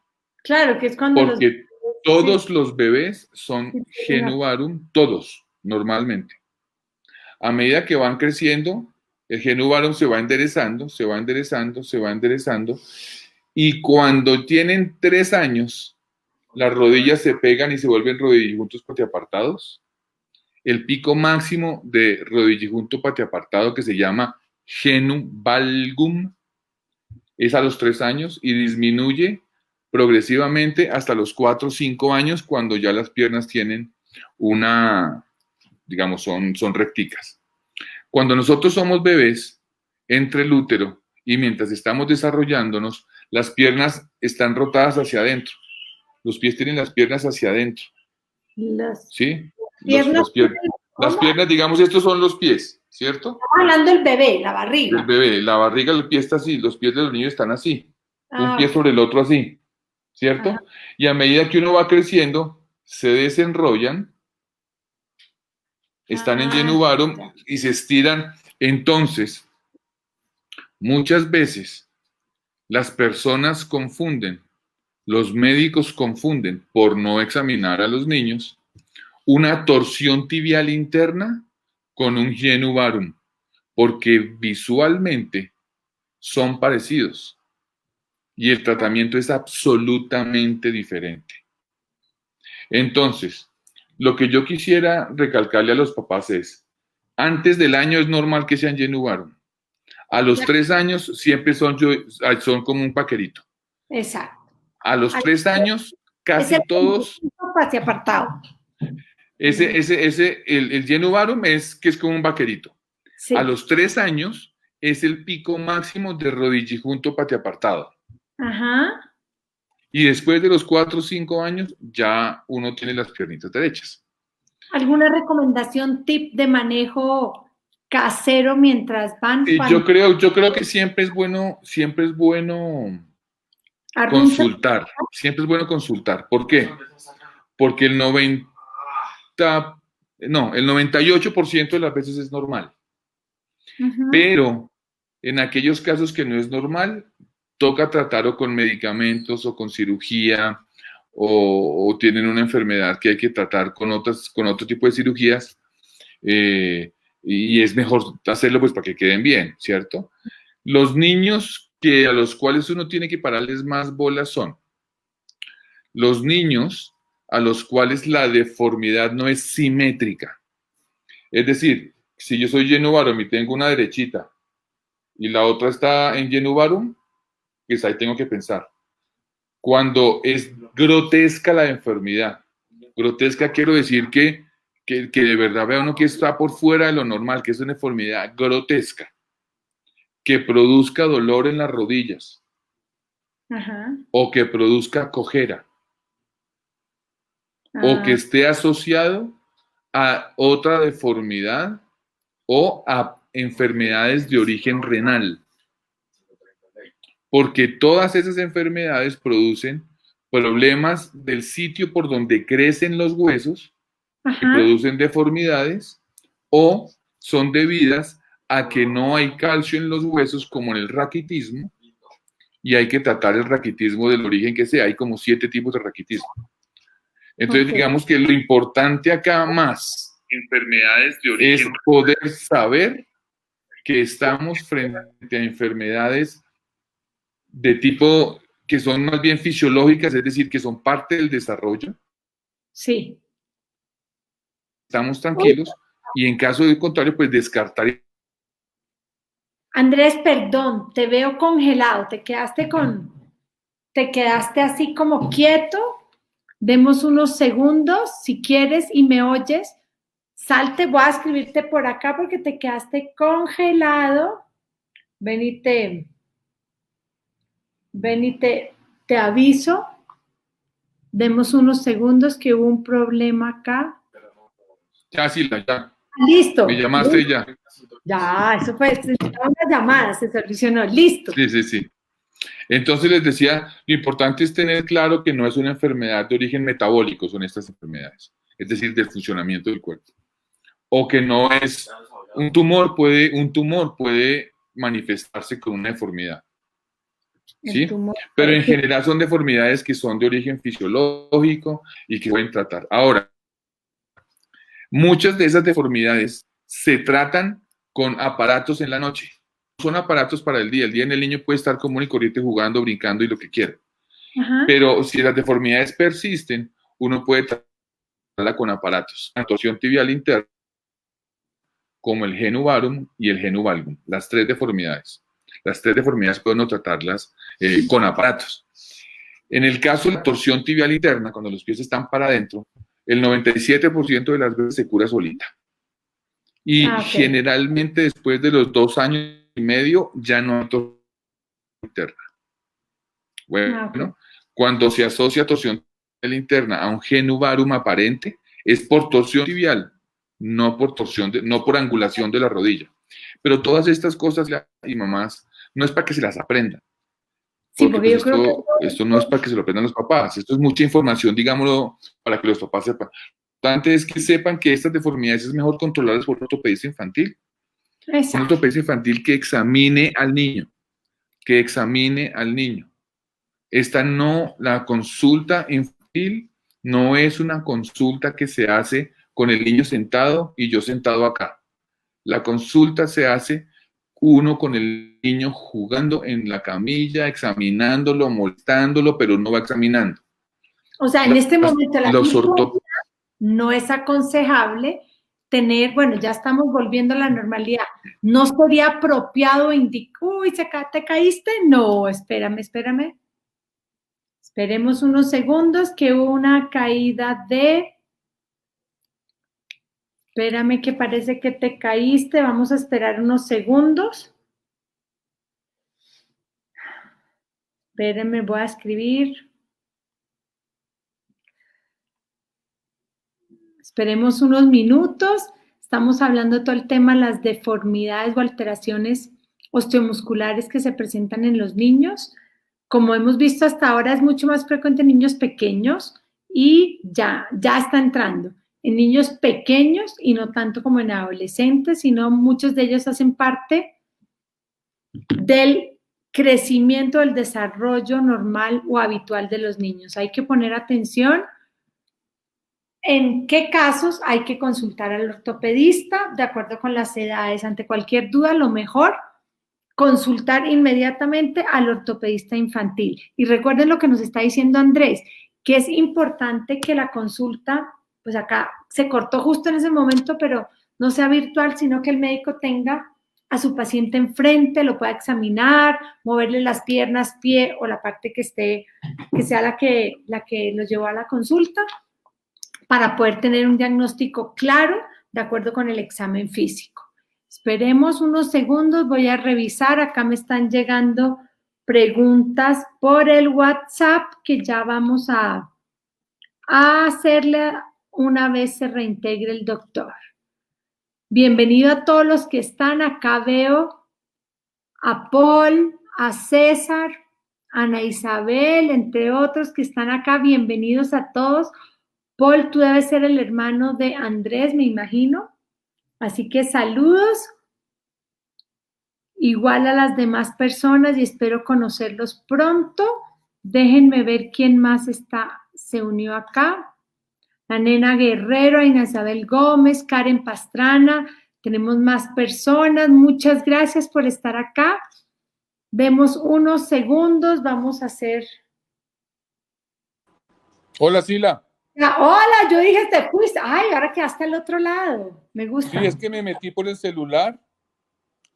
Claro, que es cuando porque todos los bebés son genu varum, todos, normalmente. A medida que van creciendo, el genu varum se va enderezando, se va enderezando, se va enderezando, y cuando tienen 3 años, las rodillas se pegan y se vuelven rodillijuntos patiapartados. El pico máximo de rodillijunto patiapartado, que se llama genu valgum, es a los 3 años y disminuye progresivamente hasta los 4 o 5 años, cuando ya las piernas tienen digamos, son recticas. Cuando nosotros somos bebés, entre el útero y mientras estamos desarrollándonos, las piernas están rotadas hacia adentro. Los pies tienen las piernas hacia adentro. ¿Sí? Las piernas, digamos, estos son los pies, ¿cierto? Estamos hablando del bebé, la barriga. El bebé, la barriga, el pie está así, los pies de los niños están así. Un pie sobre el otro así, ¿cierto? Ajá. Y a medida que uno va creciendo, se desenrollan, están en genu varum y se estiran. Entonces, muchas veces las personas confunden, los médicos confunden, por no examinar a los niños, una torsión tibial interna con un genu varum, porque visualmente son parecidos y el tratamiento es absolutamente diferente. Entonces, lo que yo quisiera recalcarle a los papás es, antes del año es normal que sean genu varum. A los 3 años siempre son como un paquerito. Exacto. A los 3 años, casi todos... Apartado. El genu varum es como un vaquerito. Sí. A los 3 años es el pico máximo de rodillijunto patiapartado. Ajá. Y después de los 4 o 5 años ya uno tiene las piernitas derechas. ¿Alguna recomendación, tip de manejo casero mientras van? Sí, yo creo que siempre es bueno consultar. Siempre es bueno consultar. ¿Por qué? Porque el 98% de las veces es normal. Uh-huh. Pero en aquellos casos que no es normal, toca tratarlo con medicamentos o con cirugía, o tienen una enfermedad que hay que tratar con otro tipo de cirugías, y es mejor hacerlo pues para que queden bien, ¿cierto? Los niños a los cuales uno tiene que pararles más bolas son los niños a los cuales la deformidad no es simétrica. Es decir, si yo soy genu varum y tengo una derechita y la otra está en genu varum, pues ahí tengo que pensar. Cuando es grotesca la enfermedad, grotesca quiero decir que de verdad vea uno que está por fuera de lo normal, que es una enfermedad grotesca, que produzca dolor en las rodillas, ajá, o que produzca cojera, o que esté asociado a otra deformidad o a enfermedades de origen renal. Porque todas esas enfermedades producen problemas del sitio por donde crecen los huesos, ajá, que producen deformidades, o son debidas a que no hay calcio en los huesos, como en el raquitismo, y hay que tratar el raquitismo del origen que sea. Hay como 7 tipos de raquitismo. Entonces, digamos que lo importante acá más Enfermedades de origen. es poder saber que estamos frente a enfermedades de tipo que son más bien fisiológicas, es decir, que son parte del desarrollo. Sí. Estamos tranquilos y en caso de contrario, pues descartar. Andrés, perdón, te veo congelado, te quedaste así como quieto. Demos unos segundos, si quieres y me oyes, salte, voy a escribirte por acá porque te quedaste congelado. Ven y te aviso. Demos unos segundos que hubo un problema acá. Ya, sí, ya. Listo. Me llamaste ya. Ya, eso fue, una llamada, se solucionó. Listo. Sí. Entonces les decía, lo importante es tener claro que no es una enfermedad de origen metabólico, son estas enfermedades, es decir, del funcionamiento del cuerpo. O que no es un tumor puede manifestarse con una deformidad. ¿Sí? Pero en general son deformidades que son de origen fisiológico y que pueden tratar. Ahora, muchas de esas deformidades se tratan con aparatos en la noche. Son aparatos para el día. El día en el niño puede estar común y corriente jugando, brincando y lo que quiera. Ajá. Pero si las deformidades persisten, uno puede tratarla con aparatos. La torsión tibial interna, como el genu varum y el genu valgum. Las 3 deformidades. Las 3 deformidades pueden tratarlas con aparatos. En el caso de la torsión tibial interna, cuando los pies están para adentro, el 97% de las veces se cura solita. Y generalmente después de los 2 años y medio ya no hay torsión interna. Bueno, cuando se asocia torsión tibial interna a un genu varum aparente, es por torsión tibial, no por angulación de la rodilla. Pero todas estas cosas, y mamás, no es para que se las aprendan. Porque pues esto no es para que se lo aprendan los papás, esto es mucha información, digámoslo, para que los papás sepan. Lo importante es que sepan que estas deformidades es mejor controlarlas por un ortopedista infantil. Exacto. Un ortopedista infantil que examine al niño. La consulta infantil no es una consulta que se hace con el niño sentado y yo sentado acá. La consulta se hace uno con el niño jugando en la camilla, examinándolo, molestándolo, pero no va examinando. O sea, en este momento no es aconsejable tener, bueno, ya estamos volviendo a la normalidad. ¿No sería apropiado indicar, uy, te caíste? No, espérame. Esperemos unos segundos que hubo una caída de... Espérame que parece que te caíste. Vamos a esperar unos segundos. Espérenme, voy a escribir. Esperemos unos minutos. Estamos hablando de todo el tema de las deformidades o alteraciones osteomusculares que se presentan en los niños. Como hemos visto hasta ahora, es mucho más frecuente en niños pequeños y ya está entrando. En niños pequeños y no tanto como en adolescentes, sino muchos de ellos hacen parte del crecimiento, del desarrollo normal o habitual de los niños. Hay que poner atención en qué casos hay que consultar al ortopedista de acuerdo con las edades. Ante cualquier duda, lo mejor, consultar inmediatamente al ortopedista infantil. Y recuerden lo que nos está diciendo Andrés, que es importante que la consulta, pues acá se cortó justo en ese momento, pero no sea virtual, sino que el médico tenga a su paciente enfrente, lo pueda examinar, moverle las piernas, pie o la parte que sea la que lo llevó a la consulta, para poder tener un diagnóstico claro de acuerdo con el examen físico. Esperemos unos segundos, voy a revisar, acá me están llegando preguntas por el WhatsApp que ya vamos a hacerle una vez se reintegre el doctor. Bienvenido a todos los que están, acá veo a Paul, a César, a Ana Isabel, entre otros que están acá, bienvenidos a todos. Paul, tú debes ser el hermano de Andrés, me imagino. Así que saludos. igual a las demás personas y espero conocerlos pronto. Déjenme ver quién más se unió acá. La Nena Guerrero, Aina Isabel Gómez, Karen Pastrana. Tenemos más personas. Muchas gracias por estar acá. Vemos unos segundos. Vamos a hacer... Hola, Sila. Hola, yo dije, te fuiste. Ay, ahora quedaste al otro lado. Me gusta. Sí, es que me metí por el celular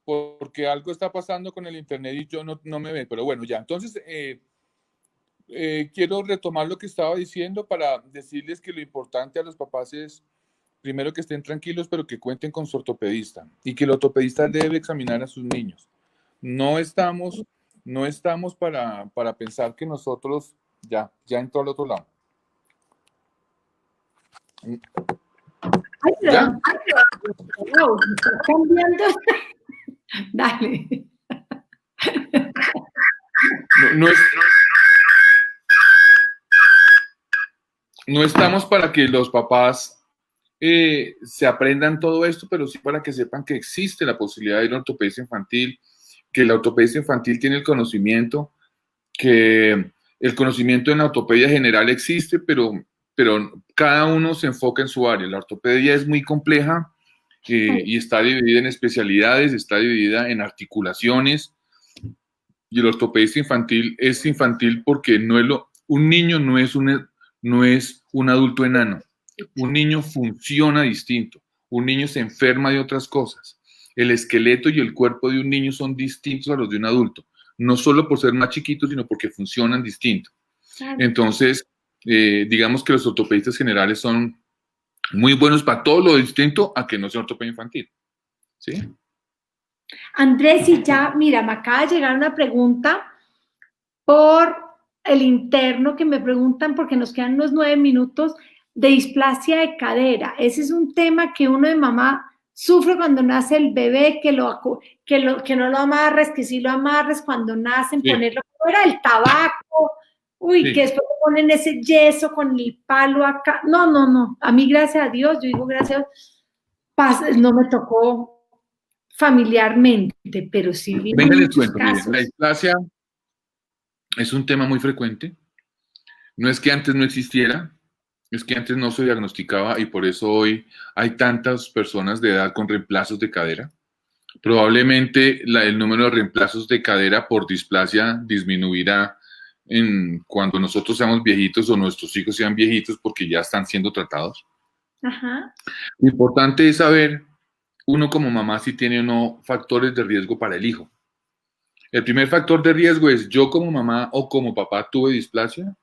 porque algo está pasando con el internet y yo no me veo. Pero bueno, ya. Entonces, quiero retomar lo que estaba diciendo para decirles que lo importante a los papás es, primero, que estén tranquilos, pero que cuenten con su ortopedista y que el ortopedista debe examinar a sus niños. No estamos para pensar que nosotros ya entró al otro lado. Ay, pero, wow, me está cambiando. Dale. No estamos para que los papás se aprendan todo esto, pero sí para que sepan que existe la posibilidad de ir a ortopedista infantil, que la ortopedista infantil tiene el conocimiento, que el conocimiento en la ortopedia general existe, pero cada uno se enfoca en su área. La ortopedia es muy compleja y está dividida en especialidades, está dividida en articulaciones, y el ortopedista infantil es infantil porque un niño no es un adulto enano. Un niño funciona distinto. Un niño se enferma de otras cosas. El esqueleto y el cuerpo de un niño son distintos a los de un adulto. No solo por ser más chiquitos, sino porque funcionan distinto. Entonces, digamos que los ortopedistas generales son muy buenos para todo lo distinto a que no sea ortopedia infantil. ¿Sí? Andrés, y ya, mira, me acaba de llegar una pregunta por el interno que me preguntan, porque nos quedan unos 9 minutos, de displasia de cadera. Ese es un tema que uno de mamá sufre cuando nace el bebé, que no lo amarres, que sí lo amarres cuando nacen, sí. Ponerlo fuera, el tabaco, uy, sí. Que después ponen ese yeso con el palo acá. No. A mí, gracias a Dios, yo digo gracias a Dios, no me tocó familiarmente, pero sí vi muchos casos. La displasia es un tema muy frecuente. No es que antes no existiera, es que antes no se diagnosticaba y por eso hoy hay tantas personas de edad con reemplazos de cadera. Probablemente el número de reemplazos de cadera por displasia disminuirá cuando nosotros seamos viejitos o nuestros hijos sean viejitos porque ya están siendo tratados. Ajá. Lo importante es saber, uno como mamá, si tiene o no factores de riesgo para el hijo. El primer factor de riesgo es: yo como mamá o como papá tuve displasia.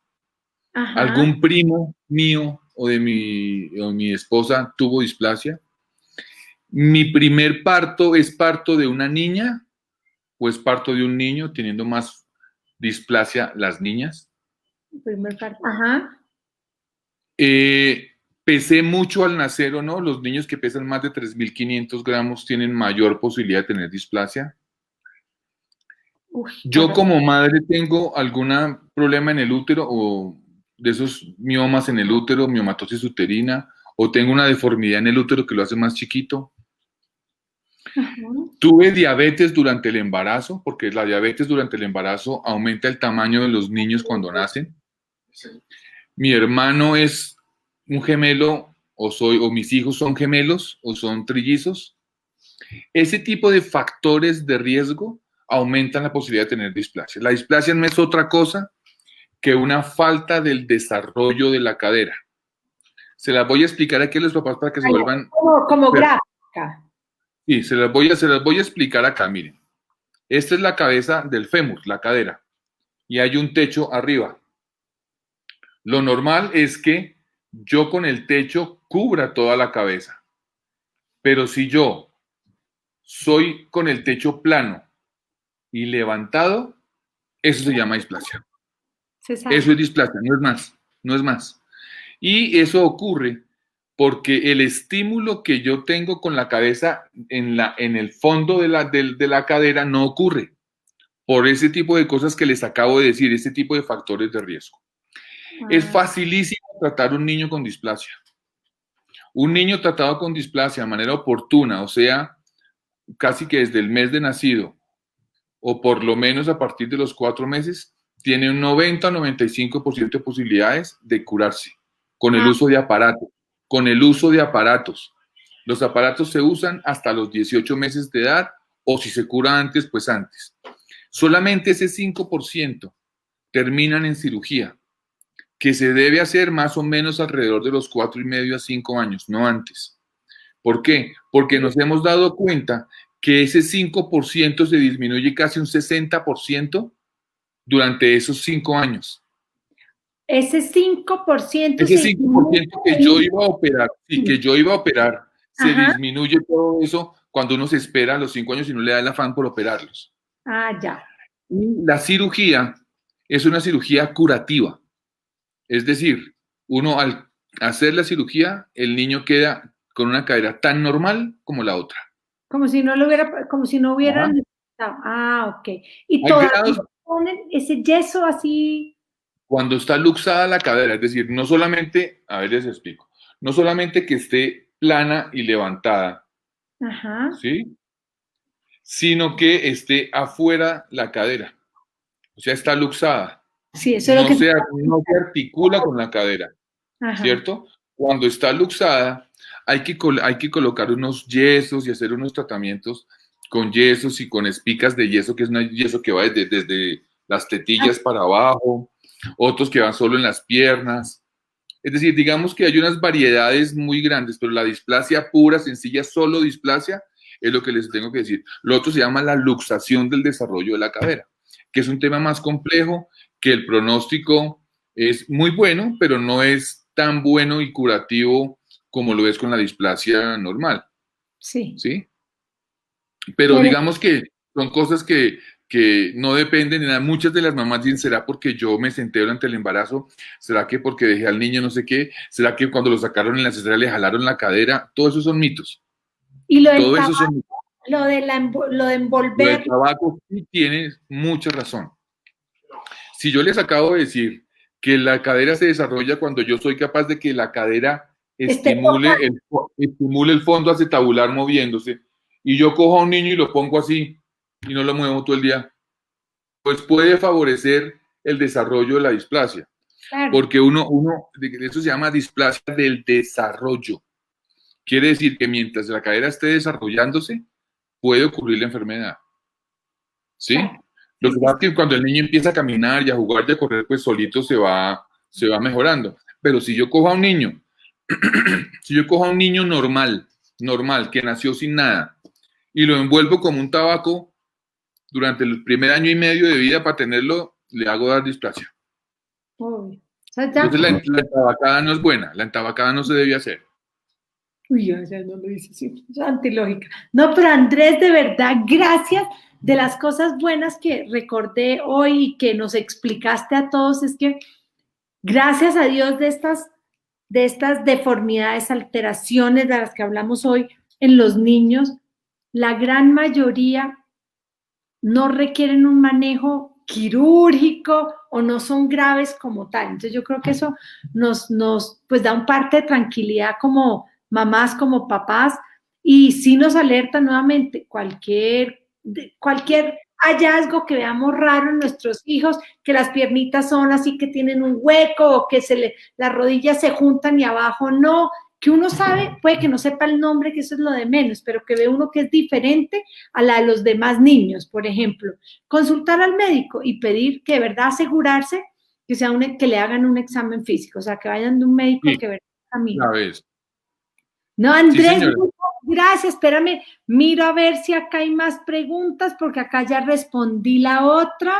Ajá. ¿Algún primo mío o de mi esposa tuvo displasia? ¿Mi primer parto es parto de una niña o es parto de un niño, teniendo más displasia las niñas? Primer parto. Ajá. ¿Pesé mucho al nacer o no? Los niños que pesan más de 3.500 gramos tienen mayor posibilidad de tener displasia. Yo como madre tengo algún problema en el útero o de esos miomas en el útero, miomatosis uterina, o tengo una deformidad en el útero que lo hace más chiquito. Tuve diabetes durante el embarazo, porque la diabetes durante el embarazo aumenta el tamaño de los niños cuando nacen. Mi hermano es un gemelo, o mis hijos son gemelos, o son trillizos. Ese tipo de factores de riesgo aumentan la posibilidad de tener displasia. La displasia no es otra cosa que una falta del desarrollo de la cadera. Se las voy a explicar aquí a los papás para que se vuelvan... Como gráfica. Sí, se las voy a explicar acá, miren. Esta es la cabeza del fémur, la cadera, y hay un techo arriba. Lo normal es que yo con el techo cubra toda la cabeza, pero si yo soy con el techo plano y levantado, eso se llama displasia. Eso es displasia, no es más. Y eso ocurre porque el estímulo que yo tengo con la cabeza en el fondo de la cadera no ocurre por ese tipo de cosas que les acabo de decir, ese tipo de factores de riesgo. Es facilísimo tratar un niño con displasia. Un niño tratado con displasia de manera oportuna, o sea, casi que desde el mes de nacido, o por lo menos a partir de los 4 meses, tiene un 90-95% de posibilidades de curarse con el uso de aparatos. Con el uso de aparatos. Los aparatos se usan hasta los 18 meses de edad o si se cura antes, pues antes. Solamente ese 5% terminan en cirugía, que se debe hacer más o menos alrededor de los 4,5 a 5 años, no antes. ¿Por qué? Porque nos hemos dado cuenta que ese 5% se disminuye casi un 60% durante esos 5 años. Ese 5%, ese 5% que yo iba a operar, y que yo iba a operar, se disminuye todo eso cuando uno se espera a los 5 años y no le da el afán por operarlos. Ya. Y la cirugía es una cirugía curativa. Es decir, uno al hacer la cirugía, el niño queda con una cadera tan normal como la otra. Como si no lo hubiera, como si no hubiera necesitado. Ok. Y todavía ponen ese yeso así. Cuando está luxada la cadera, es decir, no solamente, a ver, les explico, no solamente que esté plana y levantada, ¿sí? Sino que esté afuera la cadera, o sea, está luxada. Sí, eso es lo que no se articula con la cadera, ¿cierto? Cuando está luxada, hay que colocar unos yesos y hacer unos tratamientos con yesos y con espicas de yeso, que es un yeso que va desde las tetillas para abajo, otros que van solo en las piernas. Es decir, digamos que hay unas variedades muy grandes, pero la displasia pura, sencilla, solo displasia, es lo que les tengo que decir. Lo otro se llama la luxación del desarrollo de la cadera, que es un tema más complejo, que el pronóstico es muy bueno, pero no es tan bueno y curativo como lo es con la displasia normal. Sí. ¿Sí? Pero digamos que son cosas que no dependen de nada. Muchas de las mamás dicen, ¿será porque yo me senté durante el embarazo? ¿Será que porque dejé al niño no sé qué? ¿Será que cuando lo sacaron en la cesárea le jalaron la cadera? Todo eso son mitos. Y lo del tabaco, lo de envolver. Lo del tabaco sí tiene mucha razón. Si yo les acabo de decir que la cadera se desarrolla cuando yo soy capaz de que la cadera estimule el fondo acetabular moviéndose, y yo cojo a un niño y lo pongo así y no lo muevo todo el día, pues puede favorecer el desarrollo de la displasia. Claro. Porque eso se llama displasia del desarrollo. Quiere decir que mientras la cadera esté desarrollándose, puede ocurrir la enfermedad. ¿Sí? Claro. Lo que pasa es que cuando el niño empieza a caminar y a jugar y a correr, pues solito se va mejorando. Pero si yo cojo a un niño, normal, que nació sin nada, y lo envuelvo como un tabaco durante el primer año y medio de vida para tenerlo, le hago dar displasia. Entonces la entabacada no es buena, la entabacada no se debe hacer. Uy, ya no lo dice así, es antilógica. No, pero Andrés, de verdad, gracias. De las cosas buenas que recordé hoy y que nos explicaste a todos es que gracias a Dios de estas deformidades, alteraciones de las que hablamos hoy en los niños, la gran mayoría no requieren un manejo quirúrgico o no son graves como tal. Entonces yo creo que eso nos pues da un parte de tranquilidad como mamás, como papás, y sí nos alerta nuevamente cualquier hallazgo que veamos raro en nuestros hijos, que las piernitas son así que tienen un hueco o que las rodillas se juntan y abajo no, que uno sabe, puede que no sepa el nombre, que eso es lo de menos, pero que ve uno que es diferente a la de los demás niños, por ejemplo. Consultar al médico y pedir que de verdad asegurarse que le hagan un examen físico, o sea, que vayan de un médico que verdad camine. No, Andrés, sí, gracias, espérame, miro a ver si acá hay más preguntas, porque acá ya respondí la otra,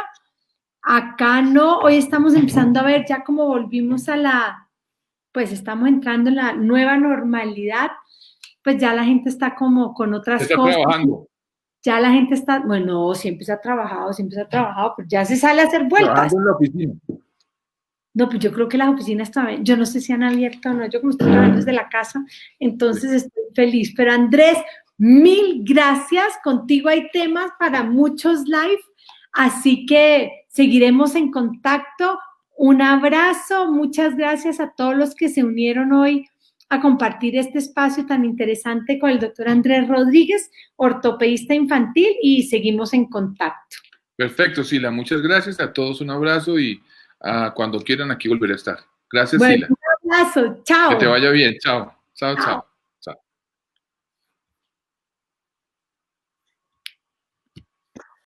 acá no, hoy estamos empezando a ver ya como volvimos pues estamos entrando en la nueva normalidad, pues ya la gente está como con otras cosas. Trabajando. Ya la gente está, bueno, siempre se ha trabajado, pues ya se sale a hacer vueltas. Trabajando en la oficina. No, pues yo creo que las oficinas también, yo no sé si han abierto o no, yo como estoy trabajando desde la casa, entonces estoy feliz. Pero Andrés, mil gracias, contigo hay temas para muchos live, así que seguiremos en contacto. Un abrazo, muchas gracias a todos los que se unieron hoy a compartir este espacio tan interesante con el doctor Andrés Rodríguez, ortopedista infantil, y seguimos en contacto. Perfecto, Sila. Muchas gracias. A todos un abrazo y cuando quieran aquí volveré a estar. Gracias, Bueno, Sila. un abrazo, Que te chao. vaya bien. Chao. Chao, chao.